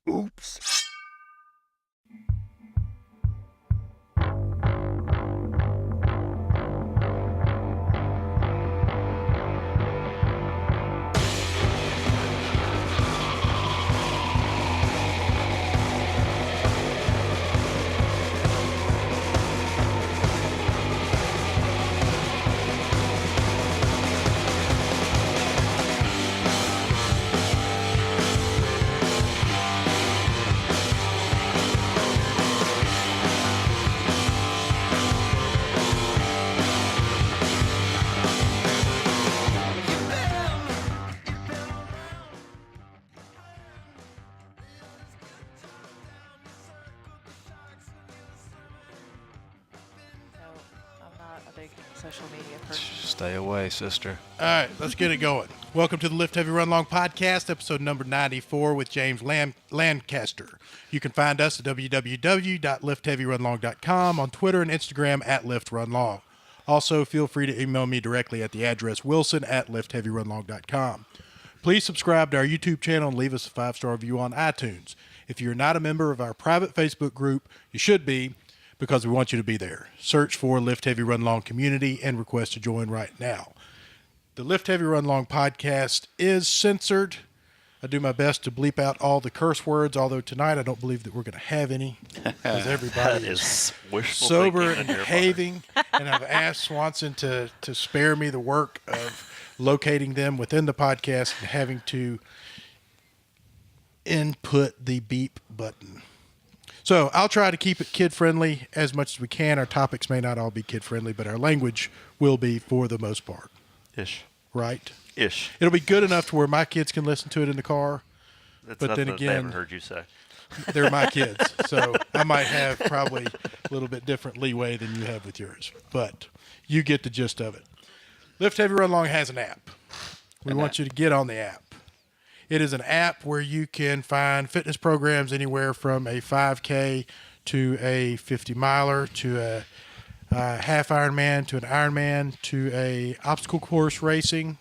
Oops. Social media person. Stay away, sister. All right, let's get it going. Welcome to the Lift Heavy Run Long podcast, episode number 94 with James Lancaster. You can find us at www.liftheavyrunlong.com, on Twitter and Instagram at liftrunlong. Also, feel free to email me directly at the address wilson@liftheavyrunlong.com. Please subscribe to our YouTube channel and leave us a 5-star review on iTunes. If you're not a member of our private Facebook group, you should be, because we want you to be there. Search for Lift Heavy Run Long Community and request to join right now. The Lift Heavy Run Long podcast is censored. I do my best to bleep out all the curse words, although tonight I don't believe that we're going to have any, because everybody is sober and behaving. And I've asked Swanson to spare me the work of locating them within the podcast and having to input the beep button. So I'll try to keep it kid-friendly as much as we can. Our topics may not all be kid-friendly, but our language will be for the most part. Ish. Right? Ish. It'll be good enough to where my kids can listen to it in the car. That's but then they again, haven't heard you say. They're my kids, so I might have probably a little bit different leeway than you have with yours. But you get the gist of it. Lift Heavy Run Long has an app. We want you to get on the app. It is an app where you can find fitness programs anywhere from a 5K to a 50-miler to a half Ironman to an Ironman to a obstacle course racing,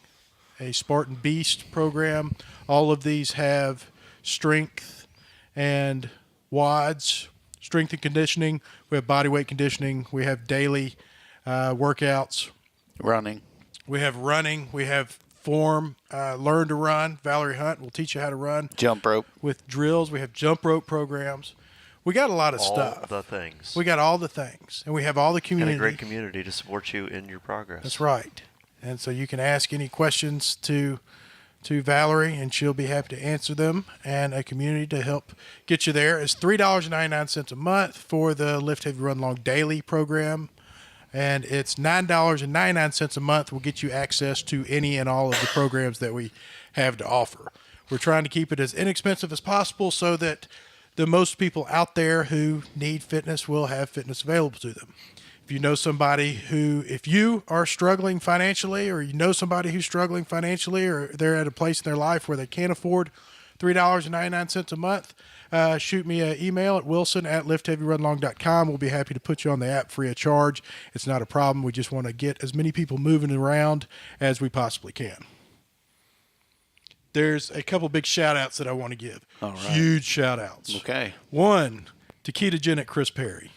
a Spartan Beast program. All of these have strength and WODs, strength and conditioning. We have body weight conditioning. We have daily workouts. Running. We have running. We have form, learn to run. Valerie Hunt will teach you how to run. Jump rope. With drills. We have jump rope programs. We got a lot of stuff. All the things. We got all the things. And we have all the community. And a great community to support you in your progress. That's right. And so you can ask any questions to Valerie, and she'll be happy to answer them. And a community to help get you there is $3.99 a month for the Lift Heavy Run Long Daily program. And it's $9.99 a month will get you access to any and all of the programs that we have to offer. We're trying to keep it as inexpensive as possible so that the most people out there who need fitness will have fitness available to them. If you know somebody who, if you are struggling financially, or you know somebody who's struggling financially, or they're at a place in their life where they can't afford $3.99 a month, shoot me an email at wilson@liftheavyrunlong.com. We'll be happy to put you on the app free of charge. It's not a problem. We just want to get as many people moving around as we possibly can. There's a couple big shout-outs that I want to give. All right. Huge shout-outs. Okay. One, to ketogenic Chris Perry.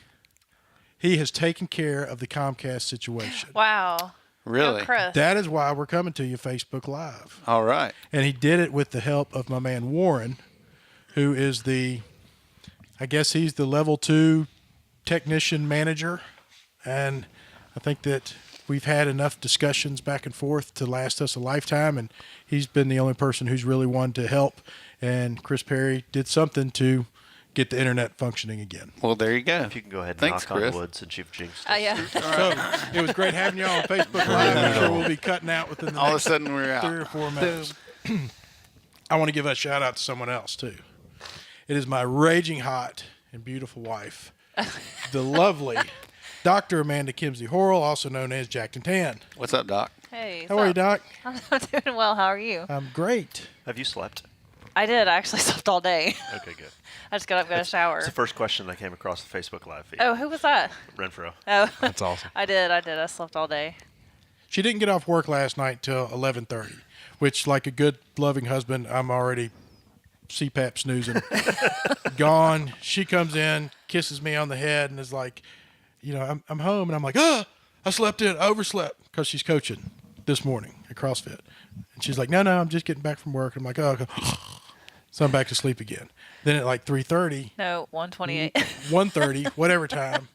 He has taken care of the Comcast situation. Wow. Really? Go Chris. That is why we're coming to you Facebook Live. All right. And he did it with the help of my man Warren, who is I guess he's the level 2 technician manager. And I think that we've had enough discussions back and forth to last us a lifetime. And he's been the only person who's really wanted to help. And Chris Perry did something to get the internet functioning again. Well, there you go. If you can go ahead and Thanks, knock Chris. on wood since you've jinxed Oh, us. yeah. So it was great having you on Facebook Live. I'm sure we'll be cutting out within the All of a next sudden we're out. 3 or 4 minutes. I want to give a shout out to someone else too. It is my raging hot and beautiful wife, the lovely Dr. Amanda Kimsey Horrell, also known as Jacked and Tan. What's up, Doc? Hey. How are you, Doc? I'm doing well. How are you? I'm great. Have you slept? I did. I actually slept all day. Okay, good. I just got up, got a shower. It's the first question that came across the Facebook Live feed. Oh, who was that? Renfro. Oh, That's awesome. I did. I slept all day. She didn't get off work last night till 11:30, which, like a good, loving husband, I'm already CPAP snoozing. Gone. She comes in, kisses me on the head, and is like, I'm home. And I'm like, I slept in, overslept, because she's coaching this morning at CrossFit. And she's like, no, I'm just getting back from work. I'm like, oh, okay. So I'm back to sleep again. Then at like 3:30. No, 1:28. 1:30, whatever time,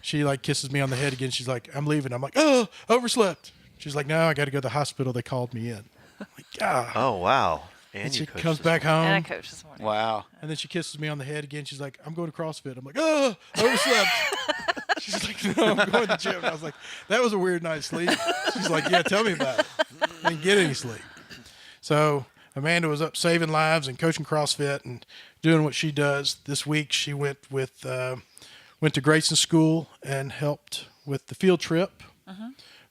she like kisses me on the head again. She's like, I'm leaving. I'm like, oh, overslept. She's like, no, I got to go to the hospital. They called me in. I'm like, God. Oh, wow. And you she coached comes this back morning. And I home. coached this morning. Wow. And then she kisses me on the head again. She's like, I'm going to CrossFit. I'm like, oh, overslept. She's like, no, I'm going to the gym. And I was like, that was a weird night's sleep. She's like, yeah, tell me about it. I didn't get any sleep. So Amanda was up saving lives and coaching CrossFit and doing what she does. This week she went to Grayson School and helped with the field trip,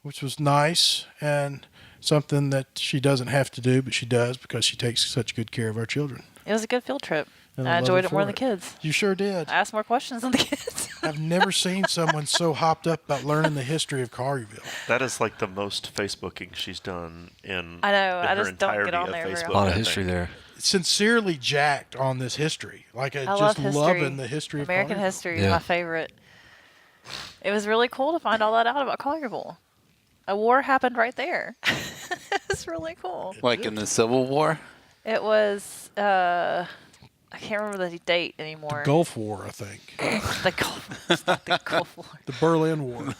which was nice and something that she doesn't have to do, but she does because she takes such good care of our children. It was a good field trip. And I love enjoyed her it more for than the kids. You sure did. I asked more questions than the kids. I've never seen someone so hopped up about learning the history of Collierville. That is like the most Facebooking she's done in I know, in I her just don't get entirety on of there very Facebook, A lot I of think. history there. Sincerely jacked on this history. Like I just love history. loving the history of American Collierville. history is Yeah. my favorite. It was really cool to find all that out about Collierville. A war happened right there. It's really cool. Like in the Civil War? It was, I can't remember the date anymore. Gulf War, I think. The Gulf. It's not the Gulf War. The Berlin War.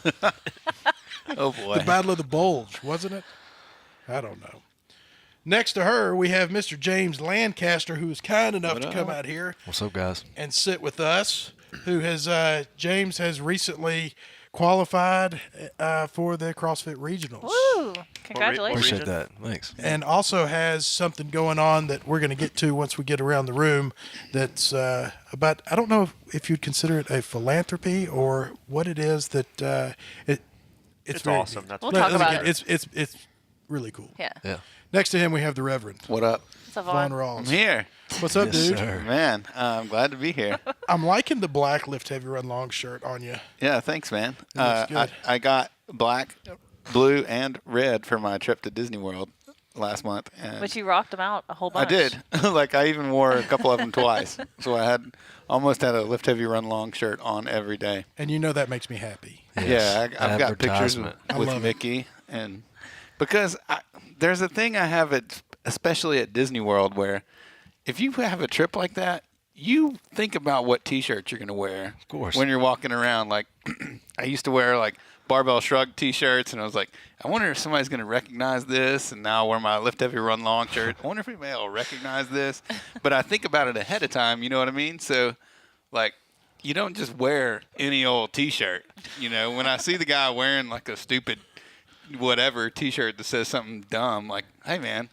Oh, boy. The Battle of the Bulge, wasn't it? I don't know. Next to her, we have Mr. James Lancaster, who is kind enough What to come up? out here What's up, guys? and sit with us. Who has James has recently qualified for the CrossFit Regionals, Woo! Congratulations. Appreciate that. Thanks. and also has something going on that we're going to get to once we get around the room. That's about, I don't know if you'd consider it a philanthropy or what it is that it's very awesome. neat. That's We'll what talk it is. about it. It's really cool. Yeah. Yeah. Next to him, we have the Reverend What up? It's a Vaughn Vaughn. Rawls. I'm here. What's up, Yes, dude? sir. Man, I'm glad to be here. I'm liking the black Lift Heavy Run Long shirt on you. Yeah, thanks, man. looks good. I got black, blue, and red for my trip to Disney World last month. And But you rocked them out a whole I bunch. did. Like, I even wore a couple of them twice. So I almost had a Lift Heavy Run Long shirt on every day. And you know that makes me happy. Yeah, I've got pictures Advertisement. I with love it. Mickey, and because there's a thing I have especially at Disney World, where if you have a trip like that, you think about what T-shirts you're going to wear. Of course. When you're walking around, like I used to wear like Barbell Shrug T-shirts, and I was like, I wonder if somebody's going to recognize this. And now I wear my Lift Heavy Run Long shirt. I wonder if anybody will recognize this. But I think about it ahead of time. You know what I mean? So, like, you don't just wear any old T-shirt. You know, when I see the guy wearing like a stupid whatever T-shirt that says something dumb, like, hey man,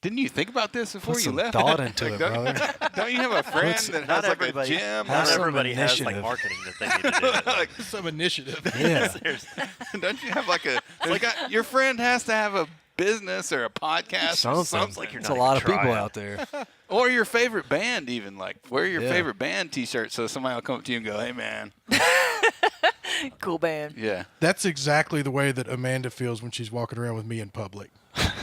didn't you think about this before Put you some left? thought into it, don't, brother. don't you have a friend that Not has like a everybody, gym? not Have some everybody has like initiative. marketing that they need to do. Like, Some initiative. Yeah. Seriously. don't you have like your friend has to have a business or a podcast or Something. something? like you're It's not a lot of even people trying. out there. Or your favorite band, even like wear your Yeah. favorite band T-shirt so somebody will come up to you and go, "Hey, man." Cool band. Yeah. That's exactly the way that Amanda feels when she's walking around with me in public.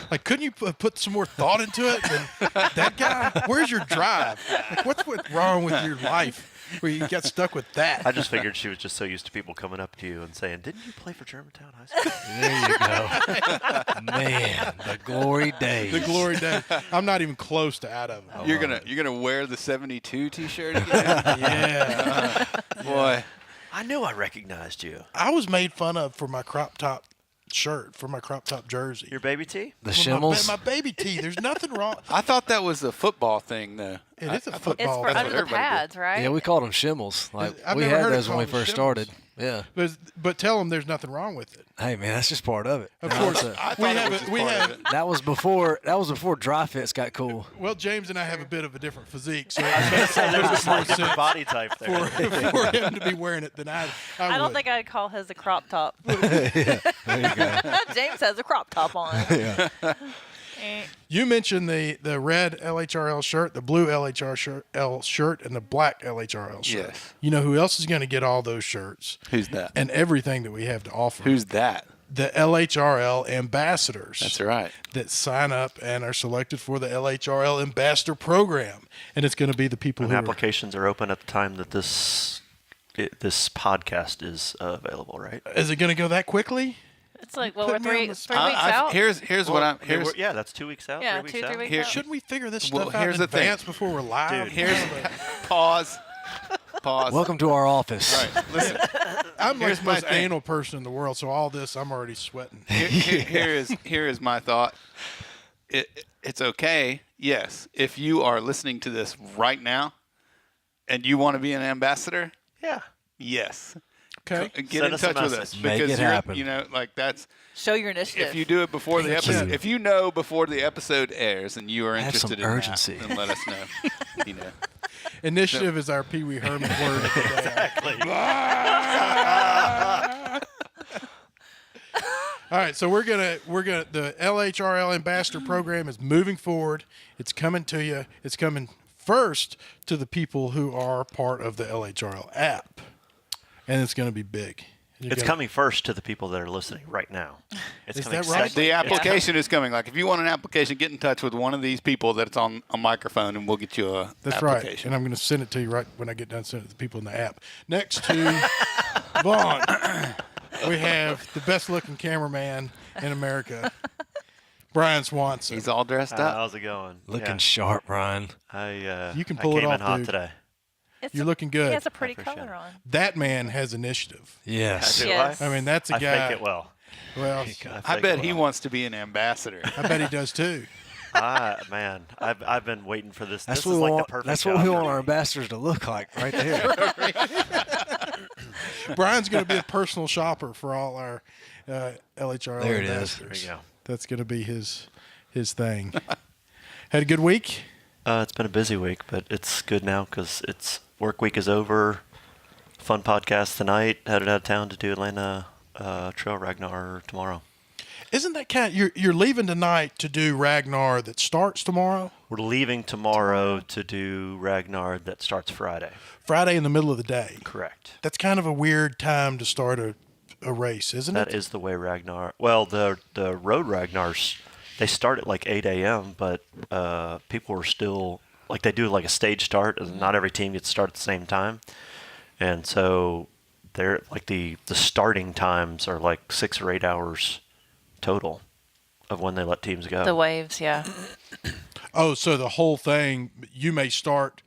Like, couldn't you put some more thought into it than that guy? Where's your drive? Like, what's wrong with your life where you got stuck with that? I just figured she was just so used to people coming up to you and saying, "Didn't you play for Germantown High School?" There you go. Man, the glory days. The glory days. I'm not even close to out of it. You're gonna wear the 72 T-shirt again? Yeah. Boy. I knew I recognized you. I was made fun of for my crop top shirt, for my crop top jersey. Your baby tee? The For shimmels. my baby tee. There's nothing wrong. I thought that was a football thing, though. It is a It's football. for That's under what the everybody did. pads, right? Yeah, we called them shimmels. Like I've we never had heard it those when we called first shimmels. started. Yeah. But tell them there's nothing wrong with it. Hey man, that's just part of it. Of Now, course, it's a- I thought it was just part of it. that was before dry fits got cool. Well, James and I have a bit of a different physique, so it There's makes a little bit more like different sense body type there. for him to be wearing it than I I don't would. think I'd call his a crop top. There you go. James has a crop top on. Yeah. Eh. You mentioned the red LHRL shirt, the blue LHRL shirt, and the black LHRL shirt. Yes. You know who else is going to get all those shirts Who's that? and everything that we have to offer? Who's that? the LHRL ambassadors. That's right. That sign up and are selected for the LHRL ambassador program, and it's going to be the people And who applications are open at the time that this podcast is available, right? Is it going to go that quickly? It's like, well, we're Put me on three the weeks out. Here's what I'm. Here's Yeah, that's 2 weeks out. Yeah, 3 weeks 2-3 out. weeks Here- out. Shouldn't we figure this Well, stuff out here's in the thing. advance before we're live? Dude, here's pause. Pause. Welcome to our office. All right, listen. I'm like Here's the my most thing. anal person in the world, so all this I'm already sweating. Here is my thought. It's okay. Yes, if you are listening to this right now, and you want to be an ambassador, Yeah. yes. Okay. Get Send in us a touch with message. us Make because it happen. you know, like that's Show your initiative. if you do it before the Thank episode. you. If you know before the episode airs and you are Have some interested in urgency. that, then let us know. You know. Initiative is our Pee Wee Herman word of the day. Exactly. All right, so we're gonna the LHRL ambassador program is moving forward. It's coming to you. It's coming first to the people who are part of the LHRL app, and it's going to be big. It's coming first to the people that are listening right now. It's Is coming that right? second. The application is coming. Like if you want an application, get in touch with one of these people that's on a microphone, and we'll get you a That's right, application. and I'm going to send it to you right when I get done sending it to the people in the app. Next to Vaughn, we have the best-looking cameraman in America, Brian Swanson. He's all dressed up. How's it going? Looking sharp, Brian. You can pull I it came off, in hot dude. today. You're looking good. He has a pretty appreciate color it. on. That man has initiative. Yes. Do Yes. I mean, that's a I guy. fake it well. Well, I bet he wants to be an ambassador. I bet he does too. Man, I've been waiting for this. That's This what is we like want. the perfect That's job what we for want me. our ambassadors to look like, right there. Brian's going to be a personal shopper for all our LHRL There it is. ambassadors. There you go. That's going to be his thing. Had a good week? It's been a busy week, but it's good now because work week is over. Fun podcast tonight. Headed out of town to do Atlanta Trail Ragnar tomorrow. Isn't that kind of, you're leaving tonight to do Ragnar that starts tomorrow? We're leaving tomorrow to do Ragnar that starts Friday. Friday in the middle of the day. Correct. That's kind of a weird time to start a race, isn't That it? is the way Ragnar. Well, the road Ragnars, they start at like 8 a.m., but people are still like they do like a stage start, and not every team gets to start at the same time, and so they're like the starting times are like 6 or 8 hours total of when they let teams go. The waves, yeah. Oh, so the whole thing, you may start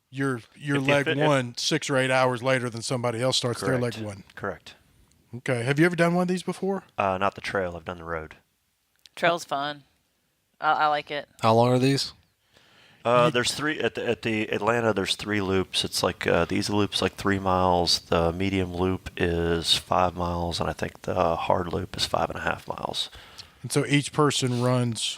your leg one 6 or 8 hours later than somebody else starts their leg Correct. one. Correct. Okay. Have you ever done one of these before? Not the trail. I've done the road. Trail's fun. I like it. How long are these? There's three at the Atlanta. There's 3 loops. It's like the easy loop's like 3 miles. The medium loop is 5 miles, and I think the hard loop is 5.5 miles. And so each person runs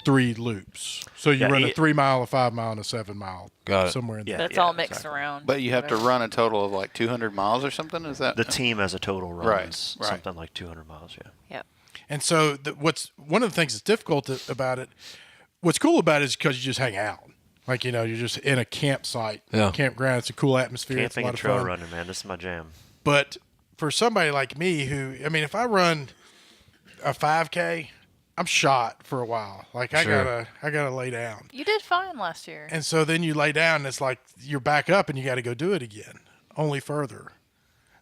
3 loops. So you Yeah, run a 3 mile, a 5 mile, and a 7 mile. Got it. Somewhere in Yeah. there. That's all mixed around. But you have to Whatever. run a total of like 200 miles or something. Is that The team as a total runs Right. something like 200 miles. Yeah. Yep. And so what's one of the things that's difficult about it, what's cool about it is because you just hang out. Like, you're just in a campsite, Yeah. campground. It's a cool atmosphere. It's a Camping lot and of trail fun. running, man. This is my jam. But for somebody like me who, I mean, if I run a 5K, I'm shot for a while. Like I Sure. gotta lay down. You did fine last year. And so then you lay down and it's like you're back up and you got to go do it again, only further.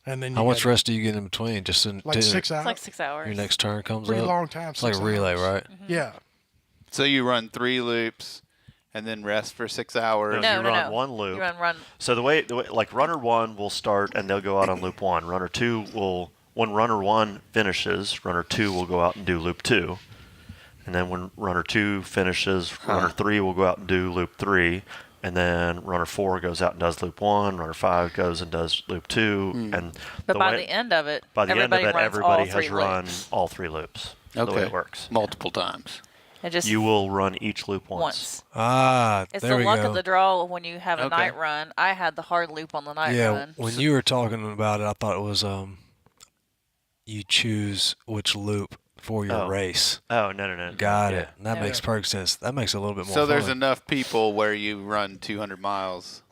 And then you How much gotta- rest do you get in between? Just in, Like 6 hours. It's like 6 hours. Your next turn comes Pretty up. long time. It's like a 6 relay, hours. right? Yeah. So you run 3 loops, and then rest for 6 hours. No, you no, run no. one loop. You run. So the way like runner 1 will start and they'll go out on loop 1. Runner 2 will, when runner 1 finishes, runner 2 will go out and do loop 2. And then when runner 2 finishes, runner 3 will go out and do loop 3. And then runner 4 goes out and does loop 1. Runner 5 goes and does loop 2. And But by the end of it, everybody runs all everybody 3 has run loops. all 3 loops. Okay. The way it works. Multiple times. It just You will run each loop once. once. Ah, It's there the we luck go. of the draw when you have a Okay. night run. I had the hard loop on the night Yeah, run. when you were talking about it, I thought it was you choose which loop for your Oh. race. Oh, no. Got Yeah. it. That Yeah. makes perfect sense. That makes it a little bit more So fun. there's enough people where you run 200 miles.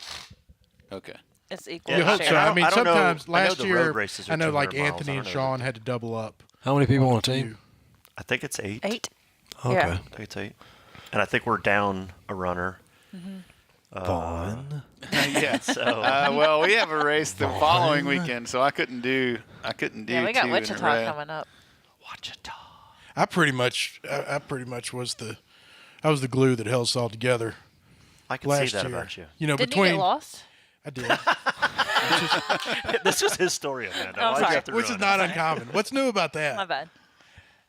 Okay. it's equal. You Yeah, hope share. so. I I don't- mean, I don't know- sometimes I know last the year, road races are I know like 200 miles. Anthony I and don't know Sean had to double up. How many people on a onto team? you. I think it's 8. 8. Okay. Yeah. I think it's 8. And I think we're down a runner. Vaughn. Yeah. So Well, we have a race the following weekend, so I couldn't do. Yeah, we got 2 in a Wichita row. coming up. Wichita. I pretty much was the glue that held us all together I can last see that year. about you. You know, Didn't between you get lost? I did, This was his story, Amanda. Oh, Why'd you sorry. have to which is ruin not it? uncommon. What's new about that? My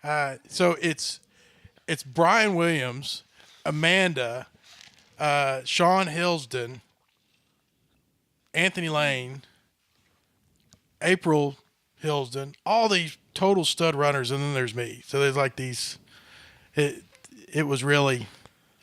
bad. So it's Brian Williams, Amanda, Sean Hillsden, Anthony Lane, April Hillsden, all these total stud runners, and then there's me. So there's like these. It was really,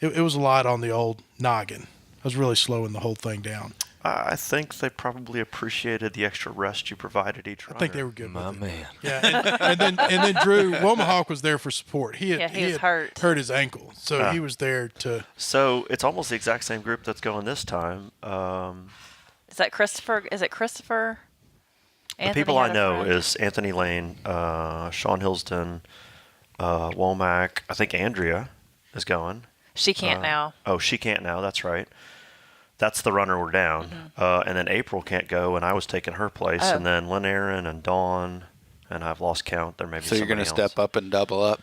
it was a lot on the old noggin. I was really slowing the whole thing down. I think they probably appreciated the extra rest you provided each runner. I think they were good. My with it. man. Yeah, and then Drew Womahawk was there for support. He Yeah, he was had hurt. hurt his ankle, so he was there to. So it's almost the exact same group that's going this time. Is that Christopher? Is it Christopher? The people I know is Anthony Lane, Sean Hillsden, Womack. I think Andrea is going. She can't now. Oh, she can't now. That's right. That's the runner we're down. And then April can't go, and I was taking her place. Oh. And then Lynn Aaron and Dawn, and I've lost count. There may be So you're going to somebody step up and double up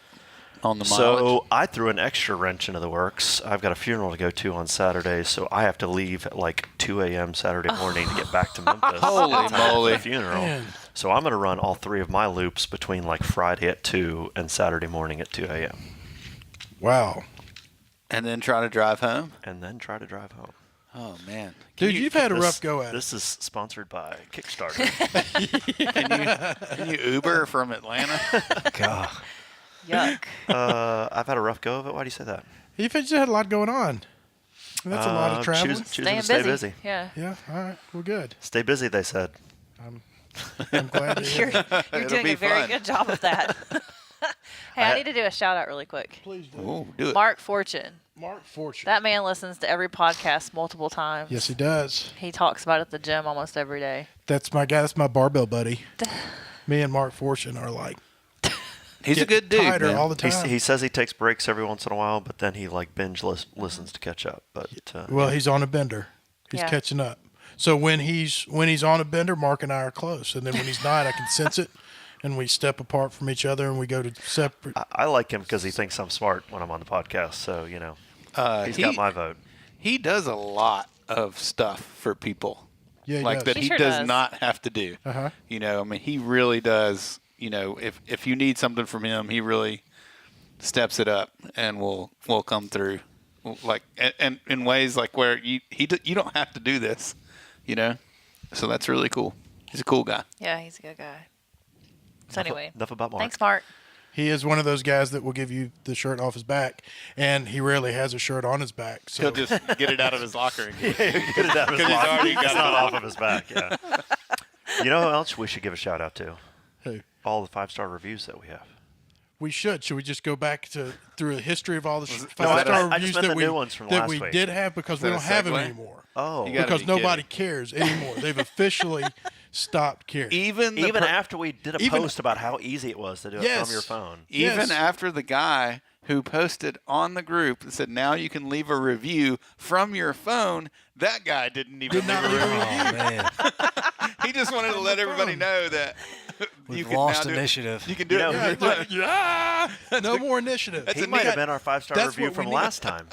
on the mileage. So I threw an extra wrench into the works. I've got a funeral to go to on Saturday, so I have to leave at like 2 a.m. Saturday morning to get back to Memphis. Holy in time for moly. the funeral. Man. So I'm going to run all 3 of my loops between like Friday at 2 and Saturday morning at 2 a.m. Wow. And then try to drive home. and then try to drive home. Oh man, Dude, you've had a rough go at it. This is sponsored by Kickstarter. can you Uber from Atlanta? God. Yuck. I've had a rough go of it. Why do you say that? You've just had a lot going on. That's a lot of traveling. Choosing Staying to stay busy. busy. Yeah. Yeah, all right. Well, good. Stay busy, they said. I'm glad to hear You're, it. you're It'll doing be a very fun. good job of that. Hey, I need to do a shout out really quick. Please do. Oh, do it. Mark Fortune. Mark Fortune. That man listens to every podcast multiple times. Yes, he does. He talks about it at the gym almost every day. That's my guy. That's my barbell buddy. Me and Mark Fortune are like He's a getting good dude, tighter man. all the time. He says he takes breaks every once in a while, but then he like binge listens to catch up. But Well, he's on a bender. He's Yeah. catching up. So when he's on a bender, Mark and I are close, and then when he's not, I can sense it, and we step apart from each other, and we go to separate. I like him because he thinks I'm smart when I'm on the podcast. So you know, he's He- got my vote. He does a lot of stuff for people. Yeah, he like does. that He he sure does does. not have to do. Uh-huh. You know, I mean, he really does. You know, if you need something from him, he really steps it up and will come through, like and in ways like where you don't have to do this. You know, so that's really cool. He's a cool guy. Yeah, he's a good guy. So anyway, Enough about Mark. thanks, Mark. He is one of those guys that will give you the shirt off his back, and he rarely has a shirt on his back. So He'll just get it out of his locker and give it. Get it out of his Because he's locker. already got It's it not off. off of his back. Yeah. You know who else we should give a shout out to? Who? All the 5-star reviews that we have. we should. Should we just go back through a history of all the that five-star I just reviews meant that the we new ones from that last we week. did have because we that don't a have them segue? anymore? Oh, You gotta Because be nobody kidding. cares anymore. They've officially stopped caring. Even even after we did a even- post about how easy it was to do it Yes. from your phone. Even Yes. after the guy who posted on the group and said, now you can leave a review from your phone, that guy didn't even Did not leave a leave a review. Oh man. He just wanted to let everybody know that We've you can lost now do initiative. It. You can do You know, it. he- It's like, Yeah, no more initiative. That's He a might neat- have been our 5-star that's review what we from need. last time.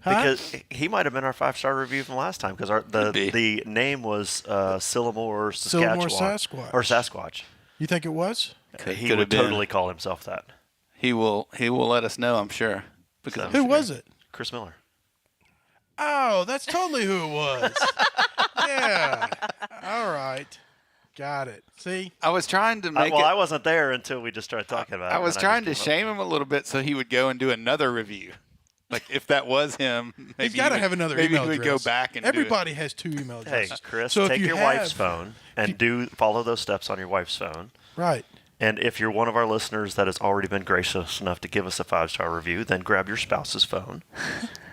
Because he might have been our 5-star review from last time because be. the name was Sillamore, Saskatchewan. Sasquatch. Or Sasquatch. You think it was? He could would have been. totally call himself that. He will let us know, I'm sure. Because So- I'm Who sure. was it? Chris Miller. Oh, that's totally who it was. Yeah. All right. Got it. See? I was trying to make I it. wasn't there until we just started talking about it. I was and trying to just came up- shame him a little bit so he would go and do another review. Like if that was him, maybe He's got to he would- have another maybe email he would address. go back and Everybody has 2 email Hey, addresses. Chris, So if take you your have- wife's phone and follow those steps on your wife's phone. Right. And if you're one of our listeners that has already been gracious enough to give us a 5-star review, then grab your spouse's phone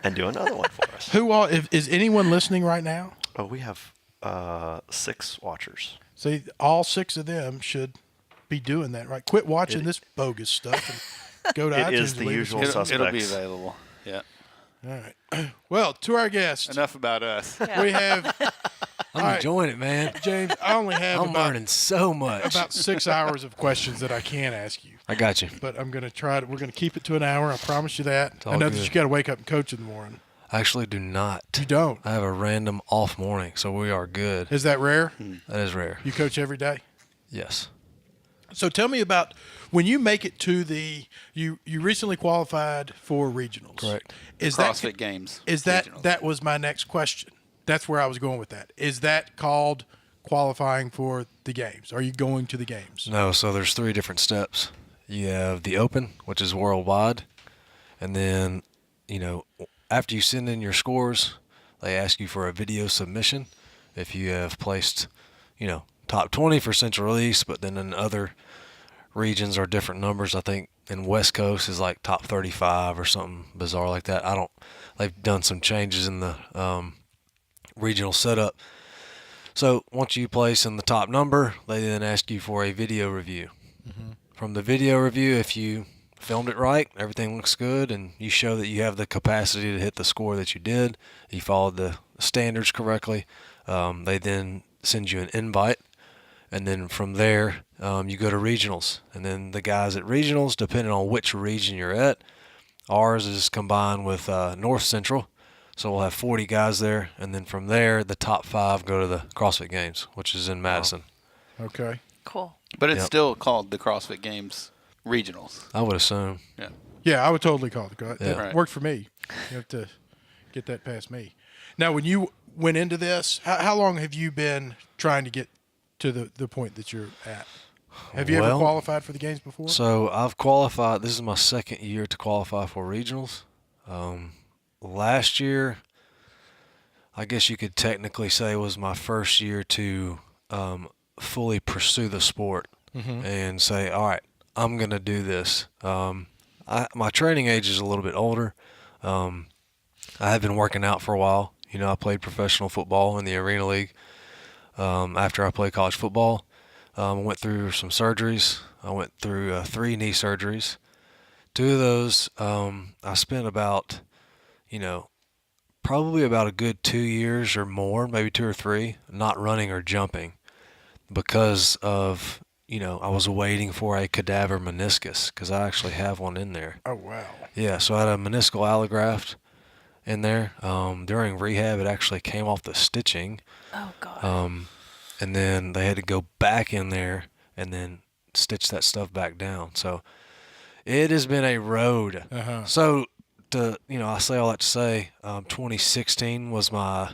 and do another one for us. Who all? Is anyone listening right now? Oh, we have 6 watchers. See, all 6 of them should be doing that, right? Quit watching this bogus stuff and go to iTunes. It is the and leave us usual a review. suspects. It'll be available. Yeah. All right. Well, to our guest, Enough about us. Yeah. we have I'm All right. enjoying it, man. James. I only have I'm learning so much. about 6 hours of questions that I can ask you, I got you. but I'm going to try to. We're going to keep it to an hour. I promise you that. all I know that good. you got to wake up and coach in the morning. I actually do not. You don't. I have a random off morning, so we are good. Is that rare? That is rare. You coach every day. Yes. So tell me about when you make it to the. You recently qualified for regionals. Correct. Is CrossFit Games. Is that Regional. that was my next question? That's where I was going with that. Is that called qualifying for the games? Are you going to the games? No, so there's 3 different steps. You have the open, which is worldwide, and then, after you send in your scores, they ask you for a video submission. If you have placed, top 20 for Central Release, but then in other regions are different numbers. I think in West Coast is like top 35 or something bizarre like that. They've done some changes in the regional setup. So once you place in the top number, they then ask you for a video review. From the video review, if you filmed it right, everything looks good, and you show that you have the capacity to hit the score that you did, you followed the standards correctly, they then send you an invite, and then from there, you go to regionals. And then the guys at regionals, depending on which region you're at, ours is combined with North Central, so we'll have 40 guys there, and then from there, the top 5 go to the CrossFit Games, which is in Madison. Okay. Cool. But it's Yep. still called the CrossFit Games Regionals. I would assume. Yeah. Yeah, I would totally call it. That Yeah. Right. worked for me. You have to get that past me. Now, when you went into this, how long have you been trying to get to the point that you're at? Have you ever Well, qualified for the games before? So I've qualified. This is my second year to qualify for regionals. Last year, I guess you could technically say was my first year to fully pursue the sport and say, all right, I'm going to do this. My training age is a little bit older. I have been working out for a while. I played professional football in the Arena League. After I played college football, I went through some surgeries. I went through 3 knee surgeries. 2 of those, I spent about, probably about a good 2 years or more, maybe 2 or 3, not running or jumping because of, I was waiting for a cadaver meniscus because I actually have one in there. Oh, wow. Yeah, so I had a meniscal allograft in there. During rehab, it actually came off the stitching. Oh God. And then they had to go back in there and then stitch that stuff back down. So it has been a road. Uh-huh. So I say all that to say, 2016 was my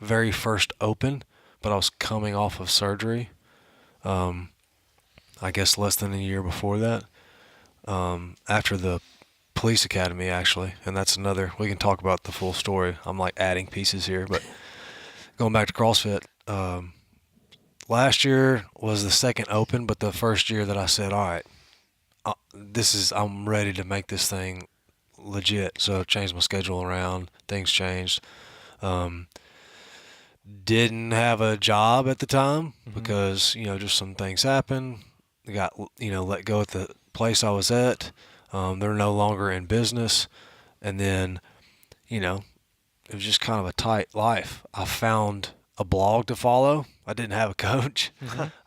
very first open, but I was coming off of surgery. I guess less than a year before that, after the police academy actually, and that's another, we can talk about the full story. I'm like adding pieces here, but going back to CrossFit, last year was the second open, but the first year that I said, all right, I'm ready to make this thing legit. So I changed my schedule around, things changed. Didn't have a job at the time because, just some things happened. Got, let go at the place I was at. They're no longer in business. And then, it was just kind of a tight life. I found a blog to follow. I didn't have a coach.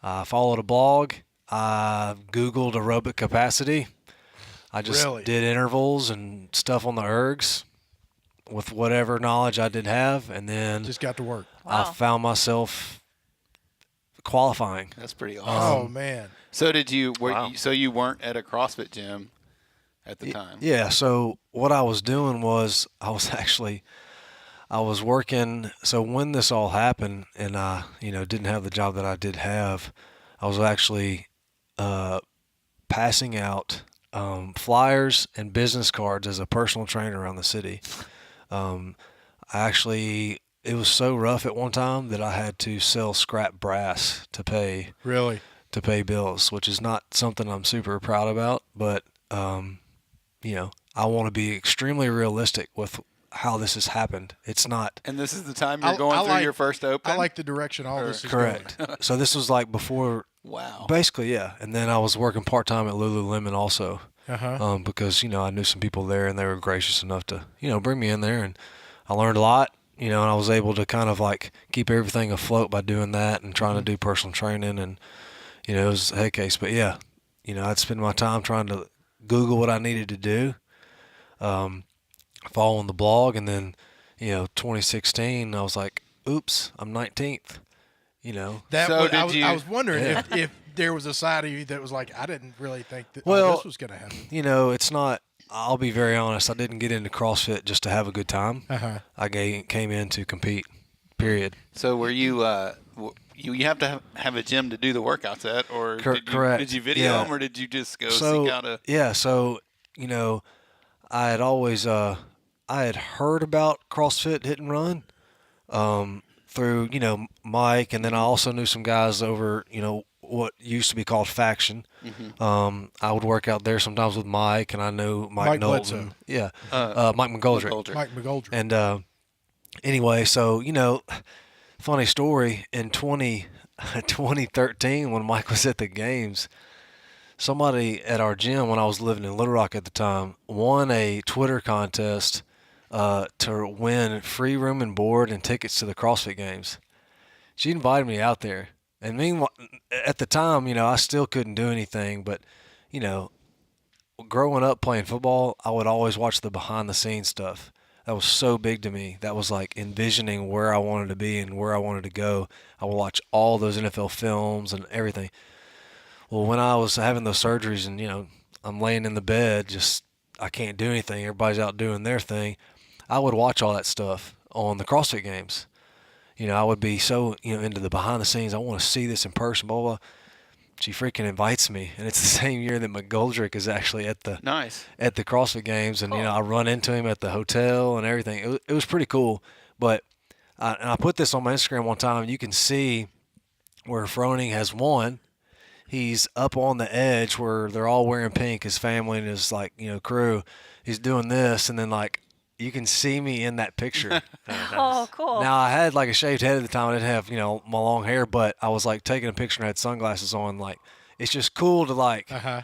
I followed a blog. I Googled aerobic capacity. I just Really? did intervals and stuff on the ergs with whatever knowledge I did have. And then Just got to work. I Wow. found myself qualifying. That's pretty Oh, awesome. man. So did you? Wow. So you weren't at a CrossFit gym at the time? Yeah, so what I was doing was I was working. So when this all happened and I, didn't have the job that I did have, I was actually passing out flyers and business cards as a personal trainer around the city. It was so rough at one time that I had to sell scrap brass to pay Really? bills, which is not something I'm super proud about, but I want to be extremely realistic with how this has happened. It's not And this is the time you're going through your first open? I like the direction all this is correct. going. So this was like before. Wow. Basically, yeah. And then I was working part-time at Lululemon also. Uh-huh. Because, I knew some people there and they were gracious enough to, bring me in there, and I learned a lot, and I was able to kind of like keep everything afloat by doing that and trying to do personal training, and, it was a head case. But yeah, I'd spend my time trying to Google what I needed to do, following the blog, and then, 2016, I was like, oops, I'm 19th, I was wondering Yeah. if there was a side of you that was like, I didn't really think that Well, this was going to happen. It's not. I'll be very honest. I didn't get into CrossFit just to have a good time. Uh-huh. I came in to compete. Period. So were you? You have to have a gym to do the workouts at, or Correct. did you video them, or did you just go seek out a? Yeah. So I had always I had heard about CrossFit Hit and Run through Mike, and then I also knew some guys over what used to be called Faction. Mm-hmm. I would work out there sometimes with Mike, and I knew Mike Knowlton. Bledsoe. Yeah. Mike McGoldrick. Mike McGoldrick. And anyway, so funny story, in 2013 when Mike was at the games, somebody at our gym when I was living in Little Rock at the time won a Twitter contest to win free room and board and tickets to the CrossFit Games. She invited me out there. And meanwhile, at the time, I still couldn't do anything, but, growing up playing football, I would always watch the behind the scenes stuff. That was so big to me. That was like envisioning where I wanted to be and where I wanted to go. I would watch all those NFL films and everything. Well, when I was having those surgeries and, I'm laying in the bed, I can't do anything. Everybody's out doing their thing. I would watch all that stuff on the CrossFit Games. I would be so, into the behind the scenes. I want to see this in person, blah, blah, blah. She freaking invites me. And it's the same year that McGoldrick is actually at the CrossFit Games. And, I run into him at the hotel and everything. It was pretty cool. But I put this on my Instagram one time. You can see where Froning has won. He's up on the edge where they're all wearing pink, his family and his, crew. He's doing this. And then, you can see me in that picture. Oh, cool. Now, I had a shaved head at the time. I didn't have, my long hair, but I was taking a picture and had sunglasses on. It's just cool to Uh-huh.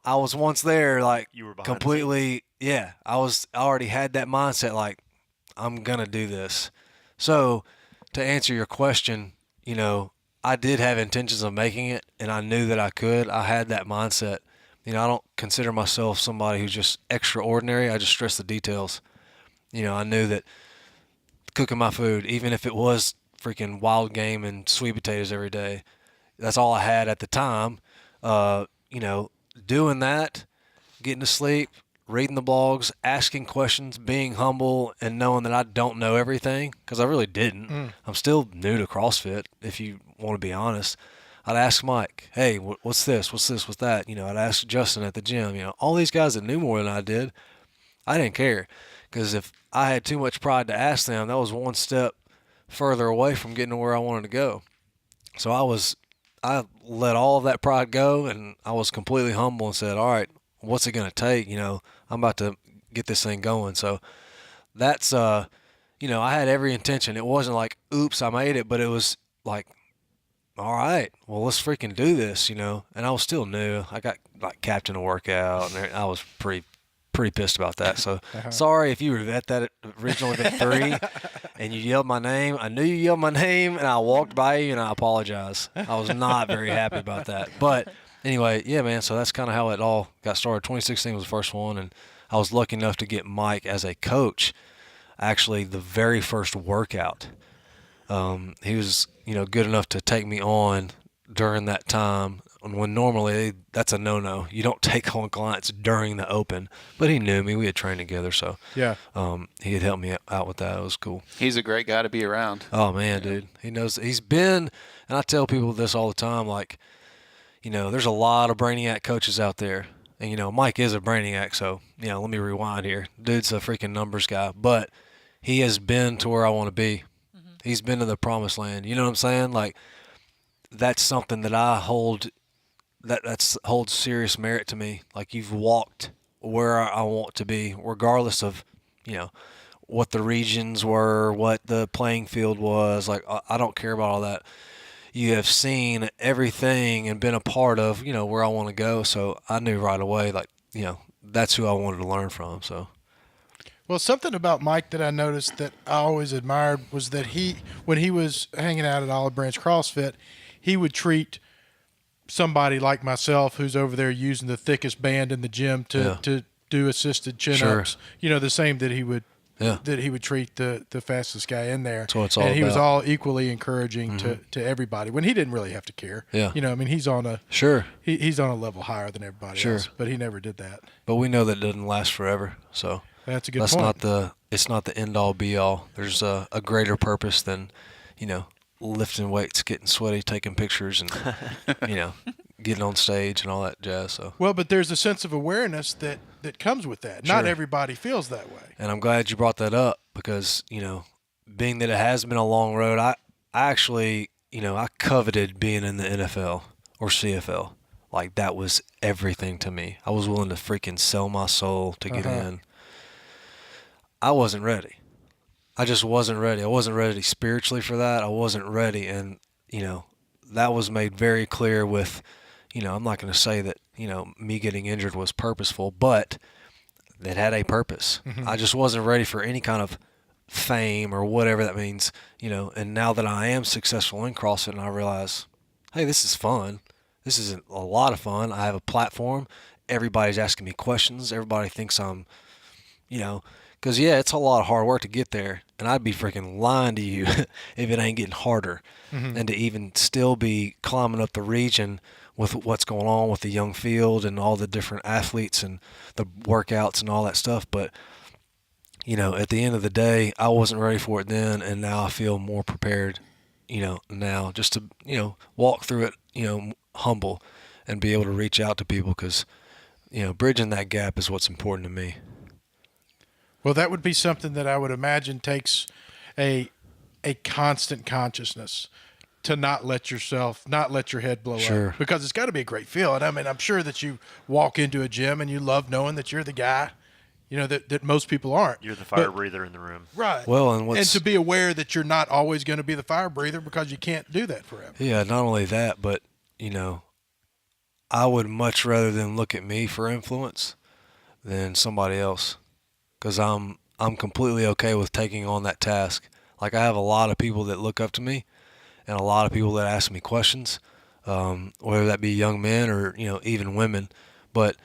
I was once there, You were behind completely, yeah. I already had that mindset, I'm going to do this. So to answer your question, I did have intentions of making it and I knew that I could. I had that mindset. I don't consider myself somebody who's just extraordinary. I just stress the details. I knew that cooking my food, even if it was freaking wild game and sweet potatoes every day, that's all I had at the time. Doing that, getting to sleep, reading the blogs, asking questions, being humble, and knowing that I don't know everything, because I really didn't. I'm still new to CrossFit, if you want to be honest. I'd ask Mike, hey, what's this? What's this? What's that? I'd ask Justin at the gym. All these guys that knew more than I did, I didn't care. Because if I had too much pride to ask them, that was one step further away from getting to where I wanted to go. So I let all of that pride go, and I was completely humble and said, all right, what's it going to take? I'm about to get this thing going. So that's, I had every intention. It wasn't like, oops, I made it, but it was like, all right, well, let's freaking do this, and I was still new. I got captain a workout, and I was pretty pissed about that. So sorry if you were at that original event 3 and you yelled my name. I knew you yelled my name and I walked by you and I apologize. I was not very happy about that. But anyway, yeah, man. So that's kind of how it all got started. 2016 was the first one, and I was lucky enough to get Mike as a coach. Actually, the very first workout, he was, good enough to take me on during that time. When normally that's a no-no. You don't take on clients during the open. But he knew me. We had trained together, so Yeah. He had helped me out with that. It was cool. He's a great guy to be around. Oh, man, dude. He knows. He's been, and I tell people this all the time, there's a lot of Brainiac coaches out there. And, Mike is a Brainiac, so, let me rewind here. Dude's a freaking numbers guy. But he has been to where I want to be. Mm-hmm. He's been to the promised land. You know what I'm saying? That's something that I hold – that holds serious merit to me. You've walked where I want to be, regardless of, what the regions were, what the playing field was. Like, I don't care about all that. You have seen everything and been a part of, where I want to go. So I knew right away, like, that's who I wanted to learn from. So. Well, something about Mike that I noticed that I always admired was that when he was hanging out at Olive Branch CrossFit, he would treat somebody like myself who's over there using the thickest band in the gym to do assisted chin-ups, the same that he would treat the fastest guy in there. That's what it's all and he was about. all equally encouraging to everybody when he didn't really have to care. Yeah. He's on a he's on a level higher than everybody else, but he never did that. But we know that doesn't last forever, so that's a good point. It's not the end all be all. There's a greater purpose than, lifting weights, getting sweaty, taking pictures, and getting on stage and all that jazz. So well, but there's a sense of awareness that comes with that. Not everybody feels that way. And I'm glad you brought that up because being that it has been a long road, I actually I coveted being in the NFL or CFL. Like, that was everything to me. I was willing to freaking sell my soul to get in. I wasn't ready. I just wasn't ready. I wasn't ready spiritually for that. I wasn't ready. And, that was made very clear with, I'm not going to say that, me getting injured was purposeful, but it had a purpose. I just wasn't ready for any kind of fame or whatever that means, and now that I am successful in CrossFit and I realize, hey, this is fun. This is a lot of fun. I have a platform. Everybody's asking me questions. Everybody thinks I'm, because, it's a lot of hard work to get there. And I'd be freaking lying to you if it ain't getting harder. And to even still be climbing up the region with what's going on with the young field and all the different athletes and the workouts and all that stuff. But, at the end of the day, I wasn't ready for it then. And now I feel more prepared, now just to, walk through it, humble and be able to reach out to people because, bridging that gap is what's important to me. Well, that would be something that I would imagine takes a constant consciousness to not let your head blow up. Because it's got to be a great feeling. I mean, I'm sure that you walk into a gym and you love knowing that you're the guy, that most people aren't. You're the fire breather in the room. Right. Well, and to be aware that you're not always going to be the fire breather because you can't do that forever. Yeah, not only that, but, I would much rather them look at me for influence than somebody else. Because I'm completely okay with taking on that task. Like, I have a lot of people that look up to me and a lot of people that ask me questions, whether that be young men or, even women. But,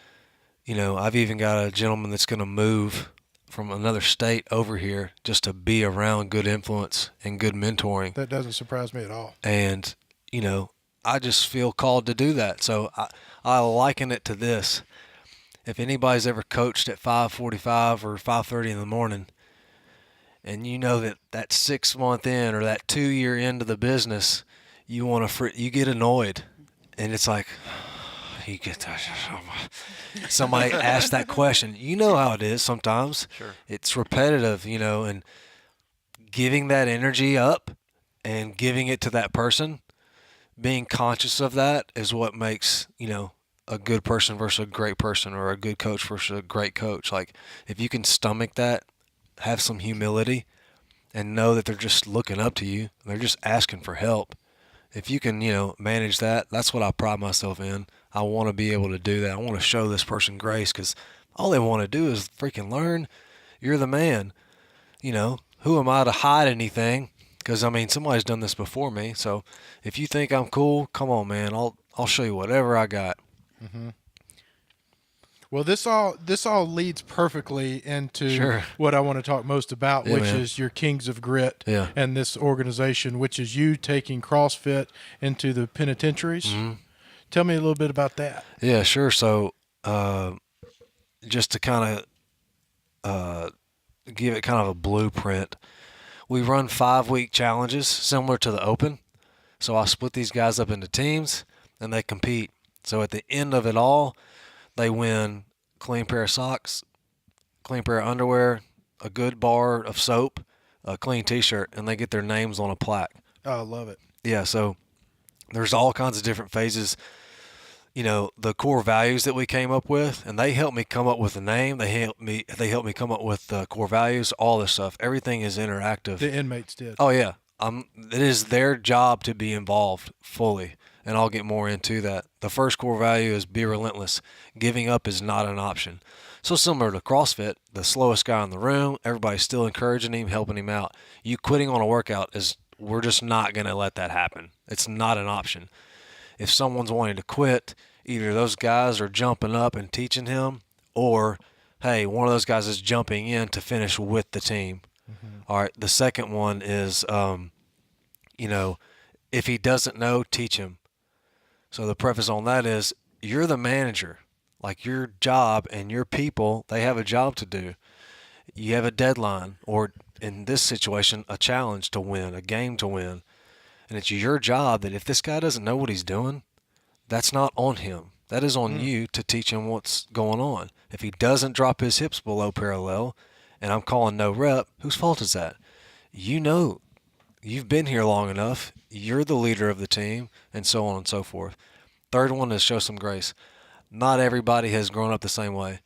I've even got a gentleman that's going to move from another state over here just to be around good influence and good mentoring. That doesn't surprise me at all. And, I just feel called to do that. So I liken it to this. If anybody's ever coached at 5:45 or 5:30 in the morning, and that 6 month in or that 2 year into the business, you get annoyed, and it's like, you get that. Somebody asked that question. You know how it is sometimes. Sure. It's repetitive, and giving that energy up and giving it to that person, being conscious of that is what makes, a good person versus a great person, or a good coach versus a great coach. Like, if you can stomach that, have some humility, and know that they're just looking up to you, they're just asking for help. If you can, manage that, that's what I pride myself in. I want to be able to do that. I want to show this person grace because all they want to do is freaking learn. You're the man. Who am I to hide anything? Because, somebody's done this before me. So if you think I'm cool, come on, man. I'll show you whatever I got. Well, this all leads perfectly into what I want to talk most about, which is your Kings of Grit and this organization, which is you taking CrossFit into the penitentiaries. Tell me a little bit about that. Yeah, sure. So just to kind of give it kind of a blueprint, we run 5-week challenges similar to the Open. So I split these guys up into teams, and they compete. So at the end of it all, they win clean pair of socks, clean pair of underwear, a good bar of soap, a clean T-shirt, and they get their names on a plaque. Oh, I love it. Yeah, so there's all kinds of different phases. the core values that we came up with, and they helped me come up with the name. They helped me come up with the core values, all this stuff. Everything is interactive. The inmates did. Oh yeah. It is their job to be involved fully, and I'll get more into that. The first core value is be relentless. Giving up is not an option. So similar to CrossFit, the slowest guy in the room, everybody's still encouraging him, helping him out. You quitting on a workout we're just not going to let that happen. It's not an option. If someone's wanting to quit, either those guys are jumping up and teaching him, or, hey, one of those guys is jumping in to finish with the team. All right. The second one is, if he doesn't know, teach him. So the preface on that is you're the manager. Like your job and your people, they have a job to do. You have a deadline, or in this situation, a challenge to win, a game to win. And it's your job that if this guy doesn't know what he's doing, that's not on him. That is on you to teach him what's going on. If he doesn't drop his hips below parallel, and I'm calling no rep, whose fault is that? You've been here long enough. You're the leader of the team, and so on and so forth. Third one is show some grace. Not everybody has grown up the same way.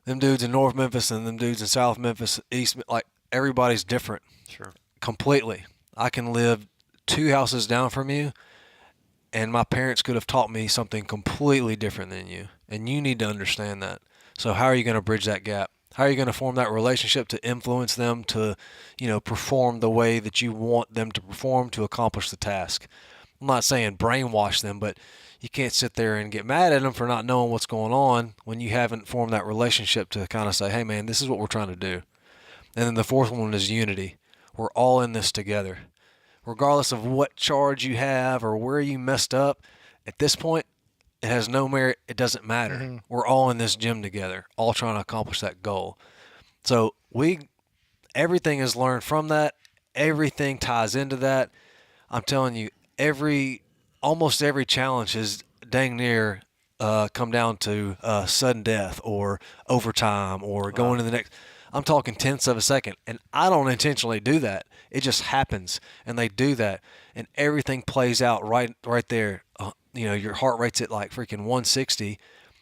Them dudes in North Memphis and them dudes in South Memphis, East, like everybody's different. Sure. Completely. I can live 2 houses down from you, and my parents could have taught me something completely different than you, and you need to understand that. So how are you going to bridge that gap? How are you going to form that relationship to influence them to, perform the way that you want them to perform to accomplish the task? I'm not saying brainwash them, but you can't sit there and get mad at them for not knowing what's going on when you haven't formed that relationship to kind of say, hey, man, this is what we're trying to do. And then the fourth one is unity. We're all in this together. Regardless of what charge you have or where you messed up, at this point, it has no merit. It doesn't matter. We're all in this gym together, all trying to accomplish that goal. So everything is learned from that. Everything ties into that. I'm telling you, almost every challenge is dang near come down to sudden death or overtime or going to the next. I'm talking tenths of a second, and I don't intentionally do that. It just happens, and they do that, and everything plays out right there. Your heart rate's at like freaking 160,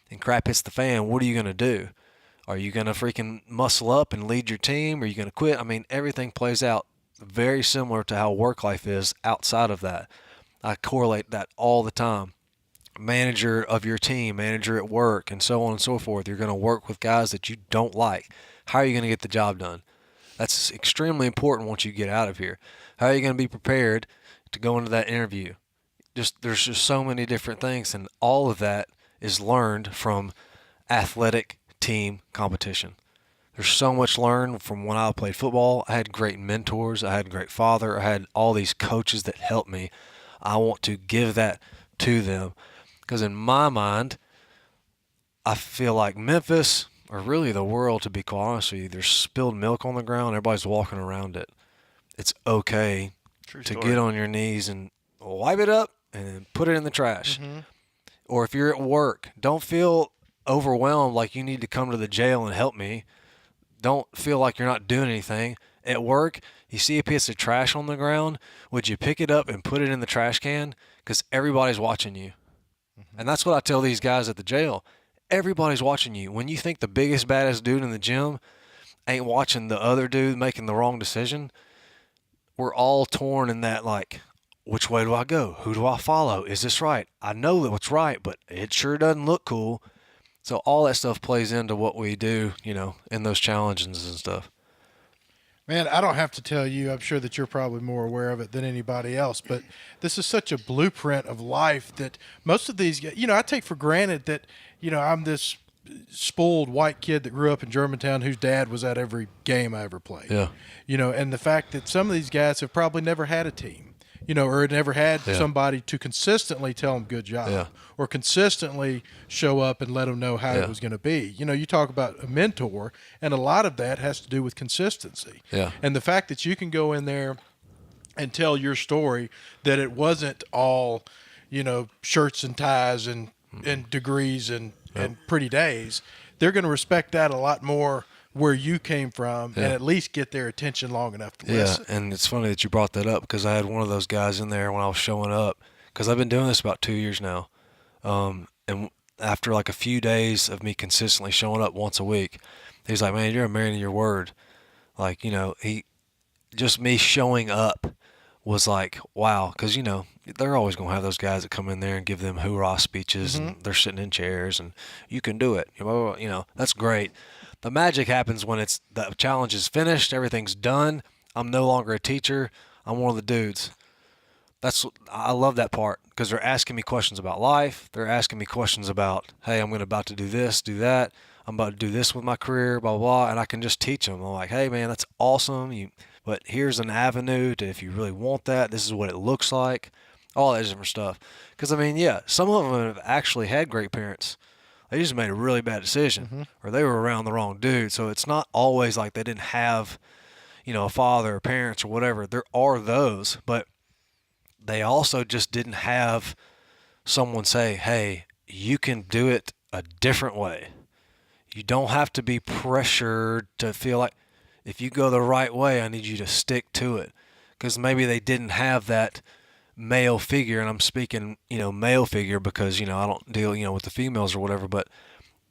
and crap hits the fan. What are you going to do? Are you going to freaking muscle up and lead your team? Are you going to quit? I mean, everything plays out very similar to how work life is outside of that. I correlate that all the time. Manager of your team, manager at work, and so on and so forth. You're going to work with guys that you don't like. How are you going to get the job done? That's extremely important once you get out of here. How are you going to be prepared to go into that interview? There's just so many different things, and all of that is learned from athletic team competition. There's so much learned from when I played football. I had great mentors. I had a great father. I had all these coaches that helped me. I want to give that to them because in my mind, I feel like Memphis, or really the world, to be quite honest with you, there's spilled milk on the ground. Everybody's walking around it. It's okay to get on your knees and wipe it up and put it in the trash. Or if you're at work, don't feel overwhelmed like you need to come to the jail and help me. Don't feel like you're not doing anything. At work, you see a piece of trash on the ground, would you pick it up and put it in the trash can? Because everybody's watching you. And that's what I tell these guys at the jail. Everybody's watching you. When you think the biggest, baddest dude in the gym ain't watching the other dude making the wrong decision, we're all torn in that, like, which way do I go? Who do I follow? Is this right? I know that what's right, but it sure doesn't look cool. So all that stuff plays into what we do, in those challenges and stuff. Man, I don't have to tell you, I'm sure that you're probably more aware of it than anybody else, but this is such a blueprint of life that most of these, I take for granted that, I'm this spoiled white kid that grew up in Germantown whose dad was at every game I ever played. Yeah. And the fact that some of these guys have probably never had a team, or never had somebody to consistently tell them good job or consistently show up and let them know how it was going to be. You talk about a mentor, and a lot of that has to do with consistency. Yeah. And the fact that you can go in there and tell your story, that it wasn't all, shirts and ties and degrees and pretty days, they're going to respect that a lot more where you came from and at least get their attention long enough to listen. Yeah, and it's funny that you brought that up because I had one of those guys in there when I was showing up because I've been doing this about 2 years now. And after like a few days of me consistently showing up once a week, he's like, man, you're a man of your word. Like, just me showing up was like, wow. Cause they're always going to have those guys that come in there and give them hoorah speeches and they're sitting in chairs and you can do it. That's great. The magic happens when the challenge is finished. Everything's done. I'm no longer a teacher. I'm one of the dudes. I love that part because they're asking me questions about life. They're asking me questions about, hey, I'm about to do this, do that. I'm about to do this with my career, blah, blah, blah. And I can just teach them. I'm like, hey, man, that's awesome. But here's an avenue to, if you really want that, this is what it looks like, all that different stuff. Because, some of them have actually had great parents. They just made a really bad decision or they were around the wrong dude. So it's not always like they didn't have, a father or parents or whatever. There are those, but they also just didn't have someone say, hey, you can do it a different way. You don't have to be pressured to feel like if you go the right way, I need you to stick to it. Because maybe they didn't have that male figure, and I'm speaking, male figure because, I don't deal, with the females or whatever, but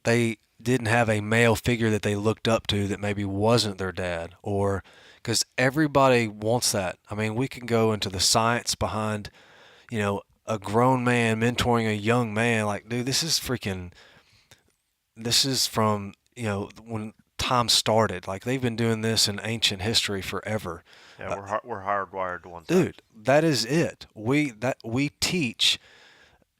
they didn't have a male figure that they looked up to that maybe wasn't their dad, or because everybody wants that. We can go into the science behind, a grown man mentoring a young man. Like, dude, this is from, when time started. Like, they've been doing this in ancient history forever. Yeah, we're hardwired to one side. Dude, that is it. We teach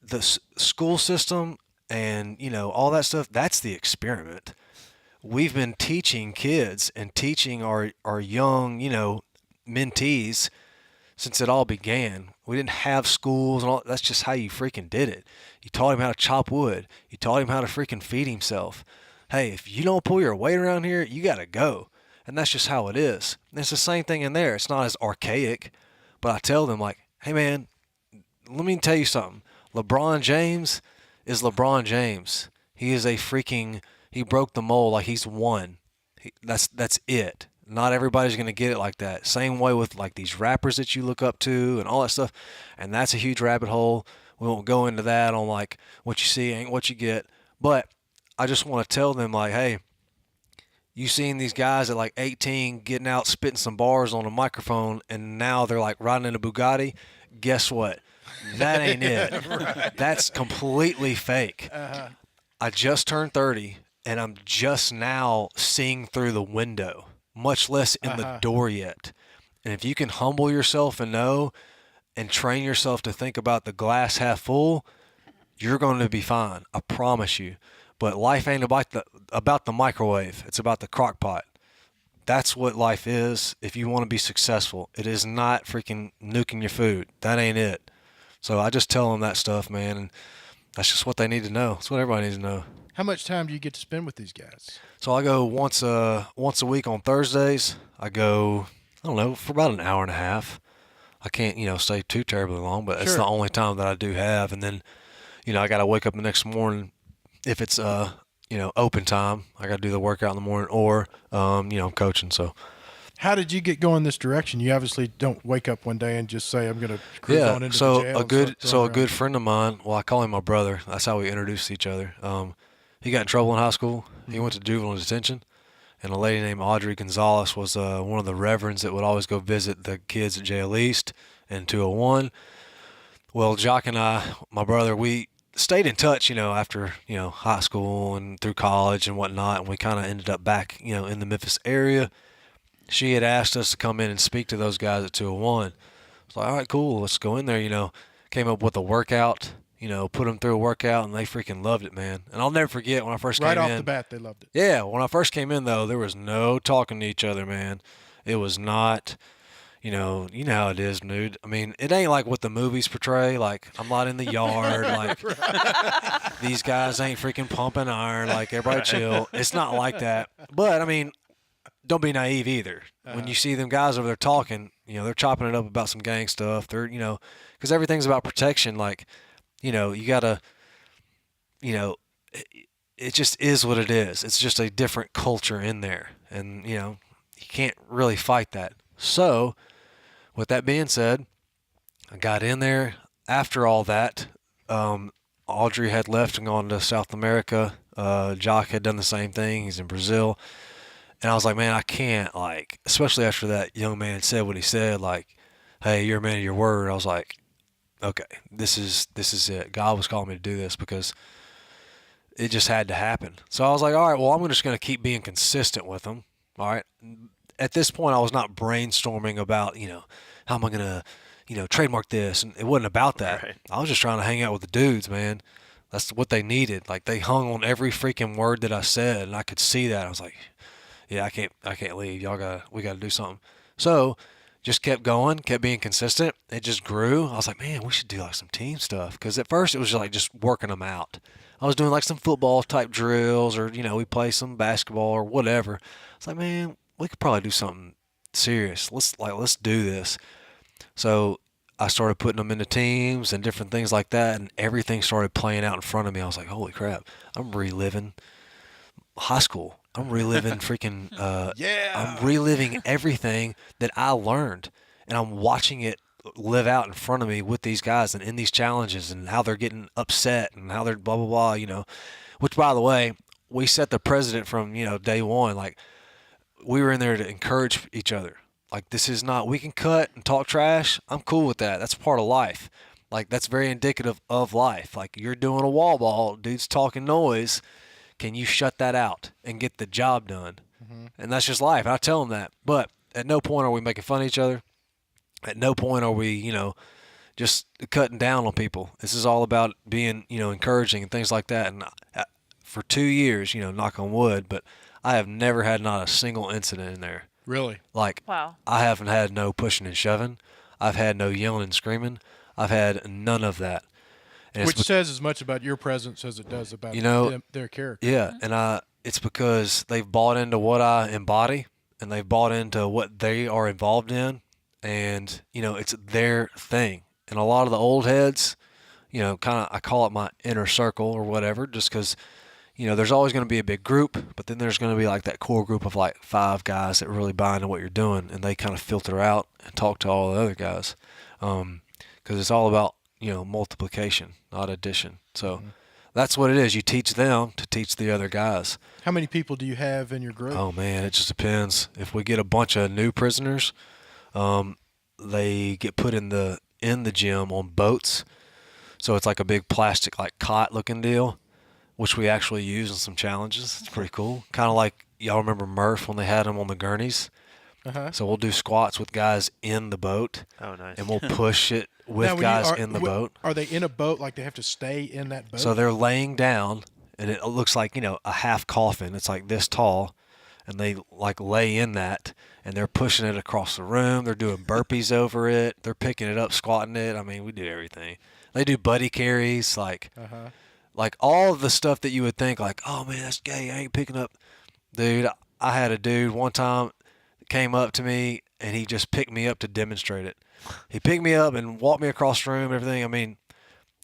the school system and, all that stuff. That's the experiment. We've been teaching kids and teaching our young, mentees since it all began. We didn't have schools and all. That's just how you freaking did it. You taught him how to chop wood. You taught him how to freaking feed himself. Hey, if you don't pull your weight around here, you got to go. And that's just how it is. And it's the same thing in there. It's not as archaic, but I tell them like, hey man, let me tell you something. LeBron James is LeBron James. He is he broke the mold. Like, he's won. That's it. Not everybody's going to get it like that. Same way with like these rappers that you look up to and all that stuff. And that's a huge rabbit hole. We won't go into that on like what you see ain't what you get. But I just want to tell them like, hey, you seen these guys at like 18 getting out spitting some bars on a microphone and now they're like riding in a Bugatti. Guess what? That ain't it. Right. That's completely fake. I just turned 30 and I'm just now seeing through the window, much less in the door yet. And if you can humble yourself and know and train yourself to think about the glass half full, you're going to be fine. I promise you. But life ain't about the microwave. It's about the crock pot. That's what life is if you want to be successful. It is not freaking nuking your food. That ain't it. So I just tell them that stuff, man, and that's just what they need to know. That's what everybody needs to know. How much time do you get to spend with these guys? So I go once a week on Thursdays. I go, I don't know, for about an hour and a half. I can't, stay too terribly long, but it's the only time that I do have. And then, I got to wake up the next morning. If it's open time, I got to do the workout in the morning, or I'm coaching. So, how did you get going this direction? You obviously don't wake up one day and just say, "I'm going to cruise on into the jail." A good friend of mine. Well, I call him my brother. That's how we introduced each other. He got in trouble in high school. He went to juvenile detention, and a lady named Audrey Gonzalez was one of the reverends that would always go visit the kids at Jail East and 201. Well, Jock and I, my brother, we stayed in touch, after, high school and through college and whatnot. And we kind of ended up back, in the Memphis area. She had asked us to come in and speak to those guys at 201. It's like, all right, cool. Let's go in there, came up with a workout, put them through a workout, and they freaking loved it, man. And I'll never forget when I first came in. Right off the bat, they loved it. Yeah. When I first came in, though, there was no talking to each other, man. It was not... You know how it is, dude. I mean, it ain't like what the movies portray. Like, I'm not in the yard. Like, these guys ain't freaking pumping iron. Like, everybody chill. It's not like that. But, I mean, don't be naive either. When you see them guys over there talking, they're chopping it up about some gang stuff. They're, because everything's about protection. Like, you got to, it just is what it is. It's just a different culture in there. And, you can't really fight that. So, with that being said, I got in there after all that. Audrey had left and gone to South America. Jock had done the same thing. He's in Brazil. And I was like, man, I can't, like, especially after that young man said what he said, like, hey, you're a man of your word. I was like, okay, this is it. God was calling me to do this because it just had to happen. So I was like, all right, well, I'm just going to keep being consistent with them. All right. At this point, I was not brainstorming about, how am I going to, trademark this. And it wasn't about that. Right. I was just trying to hang out with the dudes, man. That's what they needed. Like, they hung on every freaking word that I said, and I could see that. I was like, yeah, I can't leave. We got to do something. So just kept going, kept being consistent. It just grew. I was like, man, we should do like some team stuff. Because at first it was just working them out. I was doing like some football type drills, or, we play some basketball or whatever. I was like, man, we could probably do something serious. Let's do this. So I started putting them into teams and different things like that, and everything started playing out in front of me. I was like, holy crap, I'm reliving high school. I'm reliving freaking, I'm reliving everything that I learned, and I'm watching it live out in front of me with these guys and in these challenges, and how they're getting upset and how they're blah, blah, blah, which, by the way, we set the precedent from, day one. Like, we were in there to encourage each other. Like, this is not, we can cut and talk trash. I'm cool with that. That's part of life. Like, that's very indicative of life. Like, you're doing a wall ball, dude's talking noise. Can you shut that out and get the job done? Mm-hmm. And that's just life. I tell them that. But at no point are we making fun of each other. At no point are we, just cutting down on people. This is all about being, encouraging and things like that. And for 2 years, knock on wood, but I have never had not a single incident in there. Really? Like, Wow. I haven't had no pushing and shoving. I've had no yelling and screaming. I've had none of that. And Which says as much about your presence as it does about their character. Yeah, and it's because they've bought into what I embody, and they've bought into what they are involved in, and it's their thing. And a lot of the old heads, I call it my inner circle or whatever, just because there's always going to be a big group, but then there's going to be like that core group of like 5 guys that really buy into what you're doing, and they kind of filter out and talk to all the other guys, because it's all about multiplication, not addition. So that's what it is. You teach them to teach the other guys. How many people do you have in your group? Oh man, it just depends. If we get a bunch of new prisoners, they get put in the gym on boats. So it's like a big plastic like cot looking deal, which we actually use in some challenges. It's pretty cool. Kind of like, y'all remember Murph when they had him on the gurneys? Uh-huh. So we'll do squats with guys in the boat. Oh, nice. And we'll push it with Now, guys in the boat. Are they in a boat, like they have to stay in that boat? So they're laying down, and it looks like, a half coffin. It's like this tall, and they like lay in that, and they're pushing it across the room. They're doing burpees over it. They're picking it up, squatting it. I mean, we do everything. They do buddy carries, like all of the stuff that you would think like, oh man, that's gay. I ain't picking up. Dude, I had a dude one time that came up to me, and he just picked me up to demonstrate it. He picked me up and walked me across the room and everything. I mean,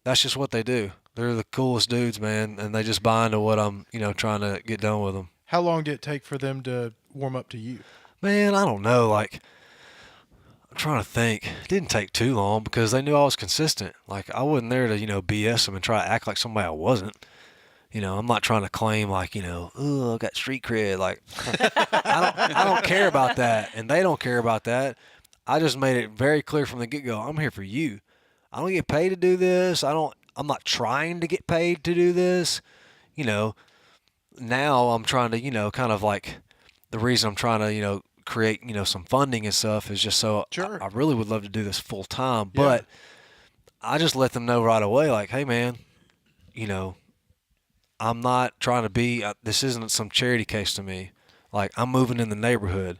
that's just what they do. They're the coolest dudes, man, and they just buy into what I'm, trying to get done with them. How long did it take for them to warm up to you? Man, I don't know. Like, I'm trying to think. It didn't take too long because they knew I was consistent. Like, I wasn't there to, BS them and try to act like somebody I wasn't. I'm not trying to claim like, oh, I got street cred. Like, I don't care about that, and they don't care about that. I just made it very clear from the get-go. I'm here for you. I don't get paid to do this. I'm not trying to get paid to do this. Now I'm trying to, kind of like the reason I'm trying to, create, some funding and stuff is just so Sure. I really would love to do this full time, but I just let them know right away, like, hey man, I'm not trying to be, this isn't some charity case to me. Like, I'm moving in the neighborhood.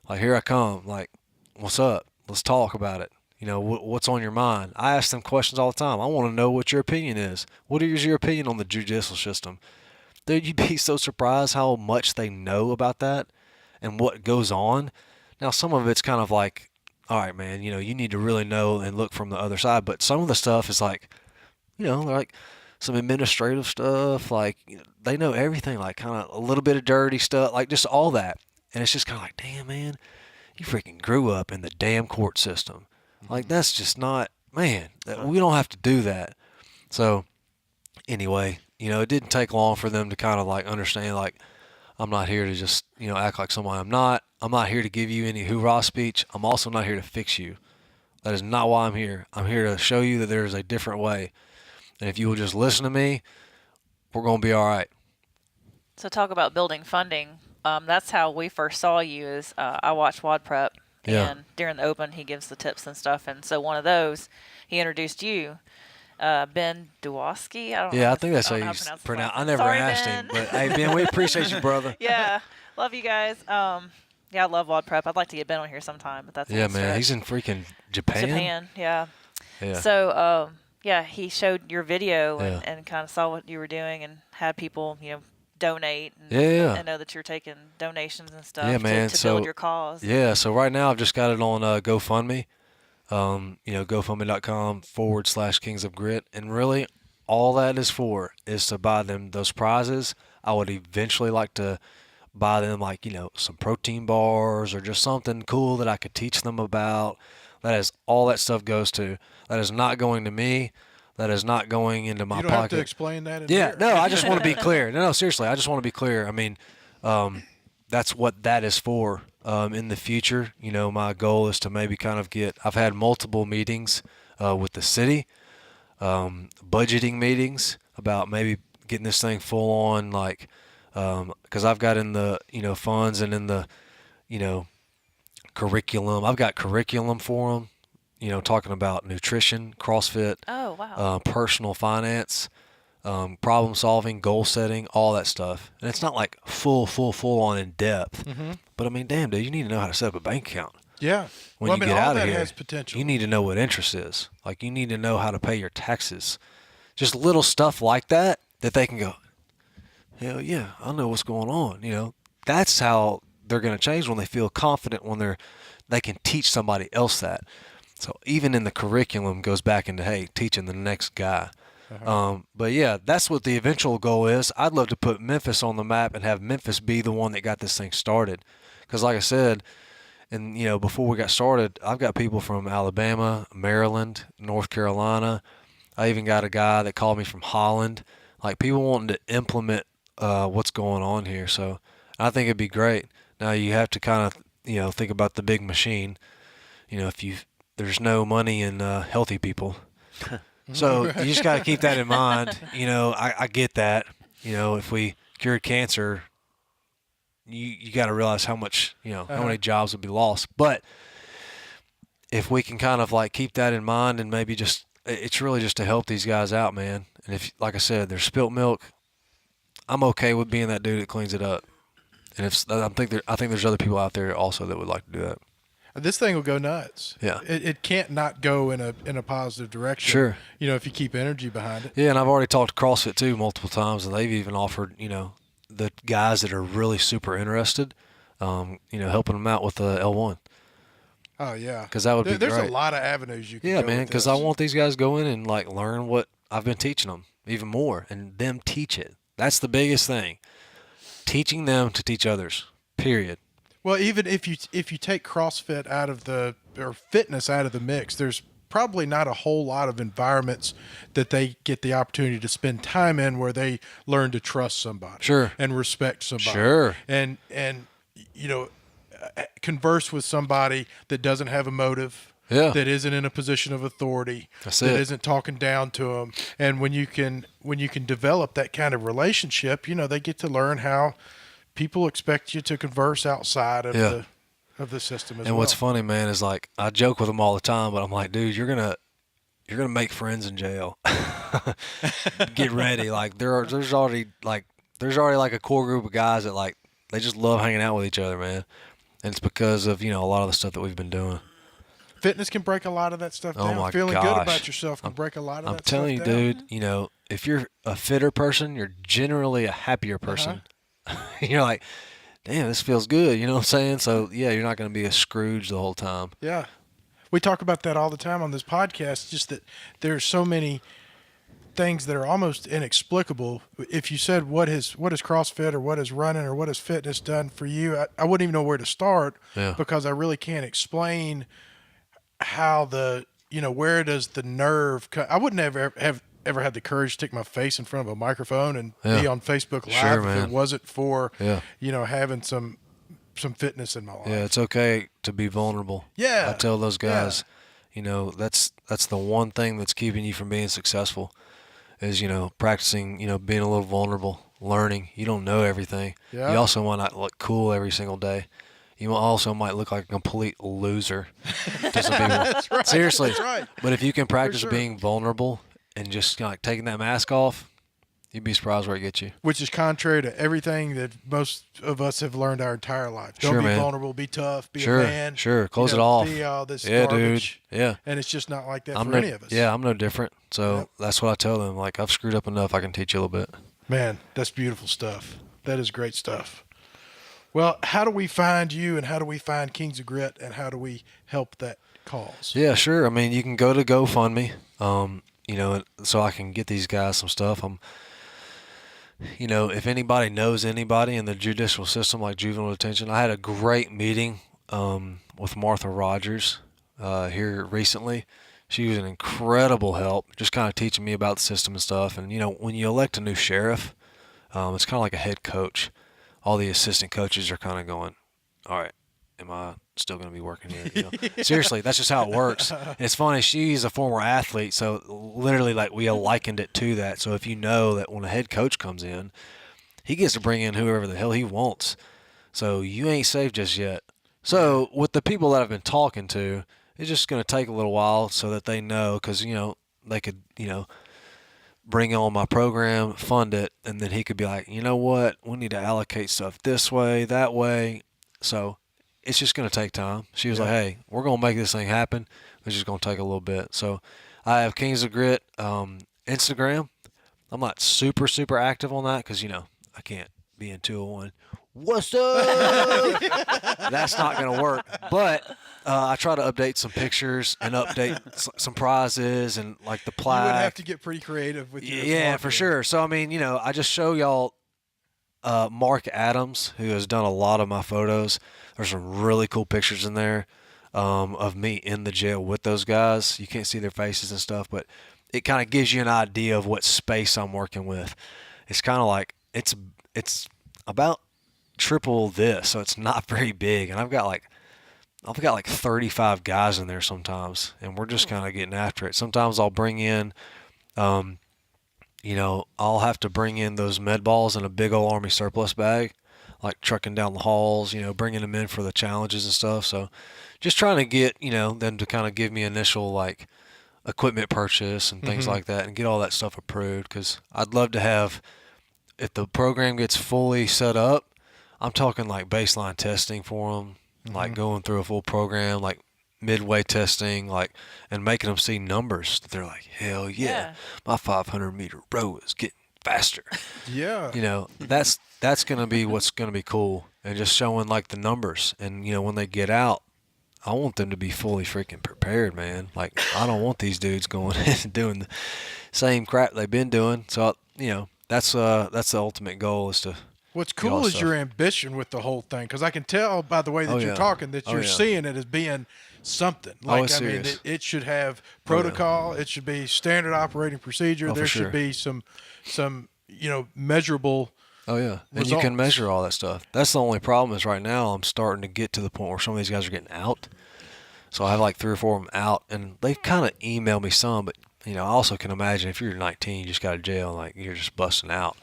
Like, here I come. Like, what's up? Let's talk about it. What's on your mind? I ask them questions all the time. I want to know what your opinion is. What is your opinion on the judicial system? Dude, you'd be so surprised how much they know about that and what goes on. Now, some of it's kind of like, all right, man, you need to really know and look from the other side. But some of the stuff is like, like some administrative stuff. Like, they know everything, like kind of a little bit of dirty stuff, like just all that. And it's just kind of like, damn, man, you freaking grew up in the damn court system. Like, that's just not, man, we don't have to do that. So anyway, it didn't take long for them to kind of like understand, like, I'm not here to just, act like someone I'm not. I'm not here to give you any hoorah speech. I'm also not here to fix you. That is not why I'm here. I'm here to show you that there is a different way. And if you will just listen to me, we're going to be all right. So talk about building funding. That's how we first saw you. Is I watched WOD Prep, and during the open he gives the tips and stuff. And so one of those, he introduced you, Ben Dwoski. I think that's how you pronounce. I never asked him, but hey, Ben, we appreciate you, brother. Yeah, love you guys. Yeah, I love WOD Prep. I'd like to get Ben on here sometime, but that's man. He's in freaking Japan. Yeah. Yeah. So he showed your video and kind of saw what you were doing and had people donate. And I know that you're taking donations and stuff. Yeah, man. To build your cause. Yeah. So right now I've just got it on Gofundme. Gofundme.com/Kings of Grit, and really all that is for is to buy them those prizes. I would eventually like to buy them like some protein bars or just something cool that I could teach them about. That is all that stuff goes to. That is not going to me. That is not going into my pocket. You don't have to explain that. No, I just want to be clear. No, seriously, I just want to be clear. I mean, that's what that is for. In the future, my goal is to maybe kind of I've had multiple meetings with the city, budgeting meetings about maybe getting this thing full on, like, because I've got in the, funds and in the, curriculum. I've got curriculum for them, talking about nutrition, CrossFit, personal finance, problem solving, goal setting, all that stuff. And it's not like full on in depth. Mm-hmm. But I mean, damn, dude, you need to know how to set up a bank account. Yeah. When you get out of here, has potential. You need to know what interest is. Like, you need to know how to pay your taxes. Just little stuff like that they can go, hell yeah, I know what's going on. That's how they're going to change, when they feel confident, when they can teach somebody else that. So even in the curriculum goes back into, hey, teaching the next guy. Uh-huh. But yeah, that's what the eventual goal is. I'd love to put Memphis on the map and have Memphis be the one that got this thing started. Because like I said, and before we got started, I've got people from Alabama, Maryland, North Carolina. I even got a guy that called me from Holland. Like, people wanting to implement what's going on here. So I think it'd be great. Now you have to kind of think about the big machine. There's no money in healthy people. So you just got to keep that in mind. I get that. If we cured cancer, you got to realize how much, how many jobs would be lost. But if we can kind of like keep that in mind, and maybe it's really just to help these guys out, man. And if, like I said, there's spilt milk, I'm okay with being that dude that cleans it up. And I think there's other people out there also that would like to do that. This thing will go nuts. Yeah. It can't not go in a positive direction. Sure. If you keep energy behind it. Yeah, and I've already talked to CrossFit too multiple times, and they've even offered, the guys that are really super interested, helping them out with the L1. Oh yeah. Because that would be There's great. a lot of avenues you can go. Yeah, go man. Because I want these guys to go in and like learn what I've been teaching them even more, and them teach it. That's the biggest thing. Teaching them to teach others. Period. Well, even if you take CrossFit out of or fitness out of the mix, there's probably not a whole lot of environments that they get the opportunity to spend time in where they learn to trust somebody. Sure. And respect somebody. Sure. And converse with somebody that doesn't have a motive. Yeah. That isn't in a position of authority. That's that it. Isn't talking down to them. And when you can develop that kind of relationship, they get to learn how people expect you to converse outside of the system as well. And what's funny, man, is like I joke with them all the time, but I'm like, dude, you're gonna make friends in jail. Get ready. Like there's already like a core group of guys that like they just love hanging out with each other, man. And it's because of a lot of the stuff that we've been doing. Fitness can break a lot of that stuff down. Oh my Feeling gosh. good about yourself can break a lot of that stuff down. I'm telling you, dude, if you're a fitter person, you're generally a happier person. You're like, damn, this feels good. You know what I'm saying? So, yeah, you're not going to be a Scrooge the whole time. Yeah. We talk about that all the time on this podcast, just that there's so many things that are almost inexplicable. If you said, what is CrossFit or what is running or what has fitness done for you, I wouldn't even know where to start because I really can't explain how where does the nerve I wouldn't have ever had the courage to stick my face in front of a microphone and Yeah. be on Facebook Live Sure, if man. it wasn't for, Yeah. having some fitness in my life. Yeah, it's okay to be vulnerable. Yeah. I tell those guys, that's the one thing that's keeping you from being successful is, practicing, being a little vulnerable, learning. You don't know everything. Yeah. You also might not look cool every single day. You also might look like a complete loser to some people. That's right. Seriously. That's right. But if you can practice sure. being vulnerable and just like taking that mask off, you'd be surprised where it gets you. Which is contrary to everything that most of us have learned our entire life. Don't Sure, be man. vulnerable, be tough, be Sure, a man. sure. Close it off. Be all this Yeah, garbage. dude. Yeah. And it's just not like that for no, any of us. Yeah, I'm no different. So Yep. that's what I tell them. Like, I've screwed up enough. I can teach you a little bit. Man, that's beautiful stuff. That is great stuff. Well, how do we find you, and how do we find Kings of Grit, and how do we help that cause? Yeah, sure. I mean, you can go to Gofundme, so I can get these guys some stuff. If anybody knows anybody in the judicial system, like juvenile detention, I had a great meeting with Martha Rogers here recently. She was an incredible help, just kind of teaching me about the system and stuff. And, when you elect a new sheriff, it's kind of like a head coach. All the assistant coaches are kind of going, all right, am I still going to be working here? Seriously, that's just how it works. And it's funny. She's a former athlete, so literally, like, we likened it to that. So if you know that when a head coach comes in, he gets to bring in whoever the hell he wants. So you ain't safe just yet. So with the people that I've been talking to, it's just going to take a little while so that they know, because, they could, bring on my program, fund it, and then he could be like, you know what, we need to allocate stuff this way, that way. So it's just going to take time. She was like, hey, we're going to make this thing happen. It's just going to take a little bit. So I have Kings of Grit Instagram. I'm not super, super active on that because, I can't be in 201. What's up? That's not going to work. But I try to update some pictures and update some prizes and like the plaque. You would have to get pretty creative with your Yeah, marketing. for sure. So, I mean, I just show y'all Mark Adams, who has done a lot of my photos. There's some really cool pictures in there of me in the jail with those guys. You can't see their faces and stuff, but it kind of gives you an idea of what space I'm working with. It's kind of like it's about triple this, so it's not very big. And I've got like 35 guys in there sometimes, and we're just kind of getting after it. Sometimes I'll bring in, I'll have to bring in those med balls in a big old Army surplus bag, like trucking down the halls, bringing them in for the challenges and stuff. So just trying to get, them to kind of give me initial like equipment purchase and things like that and get all that stuff approved. Cause I'd love to have, if the program gets fully set up, I'm talking like baseline testing for them, like going through a full program, like midway testing, like, and making them see numbers that they're like, hell yeah. My 500-meter row is getting faster. Yeah. That's going to be what's going to be cool, and just showing like the numbers. And, when they get out, I want them to be fully freaking prepared, man. Like, I don't want these dudes going and doing the same crap they've been doing. So, that's the ultimate goal is to. What's cool is your ambition with the whole thing, because I can tell by the way that you're talking that you're seeing it as being something. Like, it's I mean, serious. it should have protocol. It should be standard operating procedure. There should be some measurable. Oh yeah, and results. you can measure all that stuff. That's the only problem is right now I'm starting to get to the point where some of these guys are getting out. So I have like 3 or 4 of them out, and they've kind of emailed me some, but I also can imagine if you're 19, you just got out of jail, and like you're just busting out.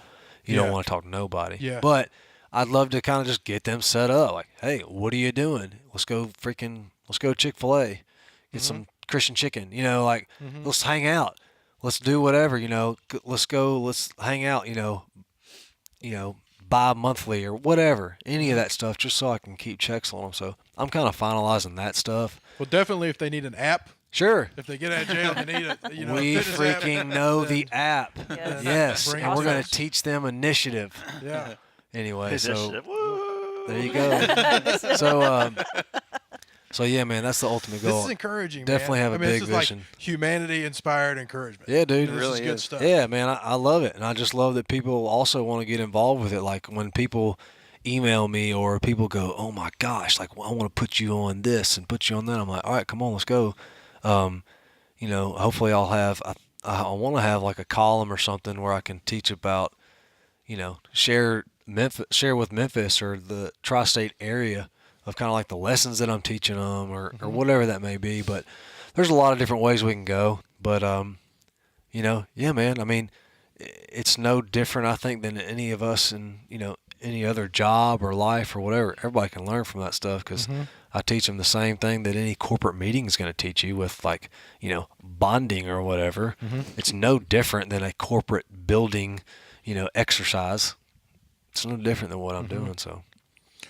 You don't want to talk to nobody. Yeah. But I'd love to kind of just get them set up. Like, hey, what are you doing? Let's go Chick-fil-A. Get some Christian chicken. Let's hang out. Let's do whatever, let's hang out, bi-monthly or whatever. Any of that stuff, just so I can keep checks on them. So I'm kind of finalizing that stuff. Well, definitely if they need an app. Sure. If they get out of jail, they need a we fitness freaking app, know the app. Yes. Bring And it we're going to to us. teach them initiative. Yeah. Anyway, so Woo! there you go. So yeah, man, that's the ultimate goal. This is encouraging. Definitely man. have a this big is vision. Like humanity-inspired encouragement. Yeah, dude. This is good stuff. Yeah, man, I love it. And I just love that people also want to get involved with it. Like when people email me or people go, oh my gosh, like, well, I want to put you on this and put you on that. I'm like, all right, come on, let's go. Hopefully I'll have, I want to have like a column or something where I can teach about, share with Memphis or the tri-state area of kind of like the lessons that I'm teaching them or whatever that may be. But there's a lot of different ways we can go. But, yeah, man, I mean, it's no different, I think, than any of us in, any other job or life or whatever. Everybody can learn from that stuff because I teach them the same thing that any corporate meeting is going to teach you with, like, bonding or whatever. It's no different than a corporate building, exercise. It's no different than what I'm doing. So,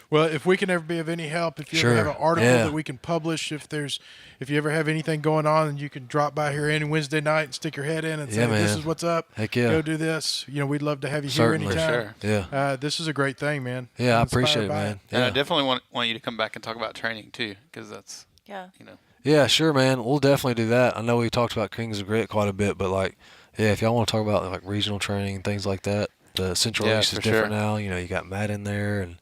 Well, if we can ever be of any help, if you Sure. ever have an article Yeah. that we can publish, if you ever have anything going on, and you can drop by here any Wednesday night and stick your head in and say, Yeah, "This man. is what's up. Heck yeah. Go do this." We'd love to have you Certainly. here anytime. Sure. yeah. This is a great thing, man. Yeah, I I'm inspired appreciate it, by man. And I Yeah. definitely want you to come back and talk about training too, because that's, Yeah. Yeah, sure, man. We'll definitely do that. I know we talked about Kings of Grit quite a bit, but like, yeah, if y'all want to talk about like regional training and things like that, the Central Yeah, East is for different sure. now. You got Matt in there, and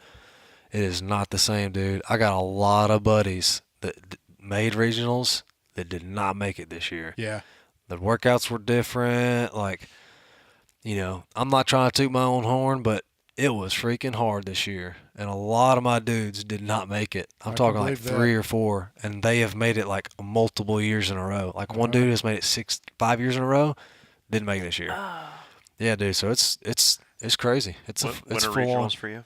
it is not the same, dude. I got a lot of buddies that made regionals that did not make it this year. Yeah. The workouts were different. Like, I'm not trying to toot my own horn, but it was freaking hard this year. And a lot of my dudes did not make it. I'm I talking can like believe that. 3 or 4, and they have made it like multiple years in a row. Like one dude has made it 5 years in a row, didn't make it this year. Yeah, dude. So it's crazy. It's When it's are full on. regionals for you?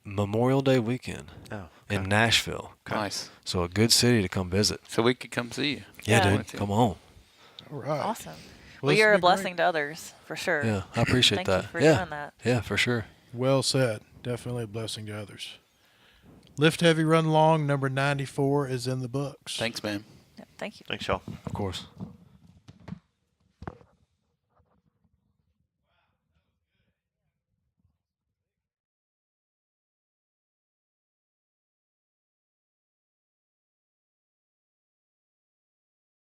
Memorial Day weekend Oh, in Nashville. nice. So a good city to come visit. So we could come see you. Yeah, Yeah. dude. Come on. All right. Awesome. Well, Well, this you're has a been blessing to others, for sure. Yeah, I appreciate Thank that. you for yeah. doing that. Yeah, for sure. Well said. Definitely a blessing to others. Lift Heavy, Run Long, number 94 is in the books. Thanks, man. Yeah, thank you. Thanks, y'all. Of course.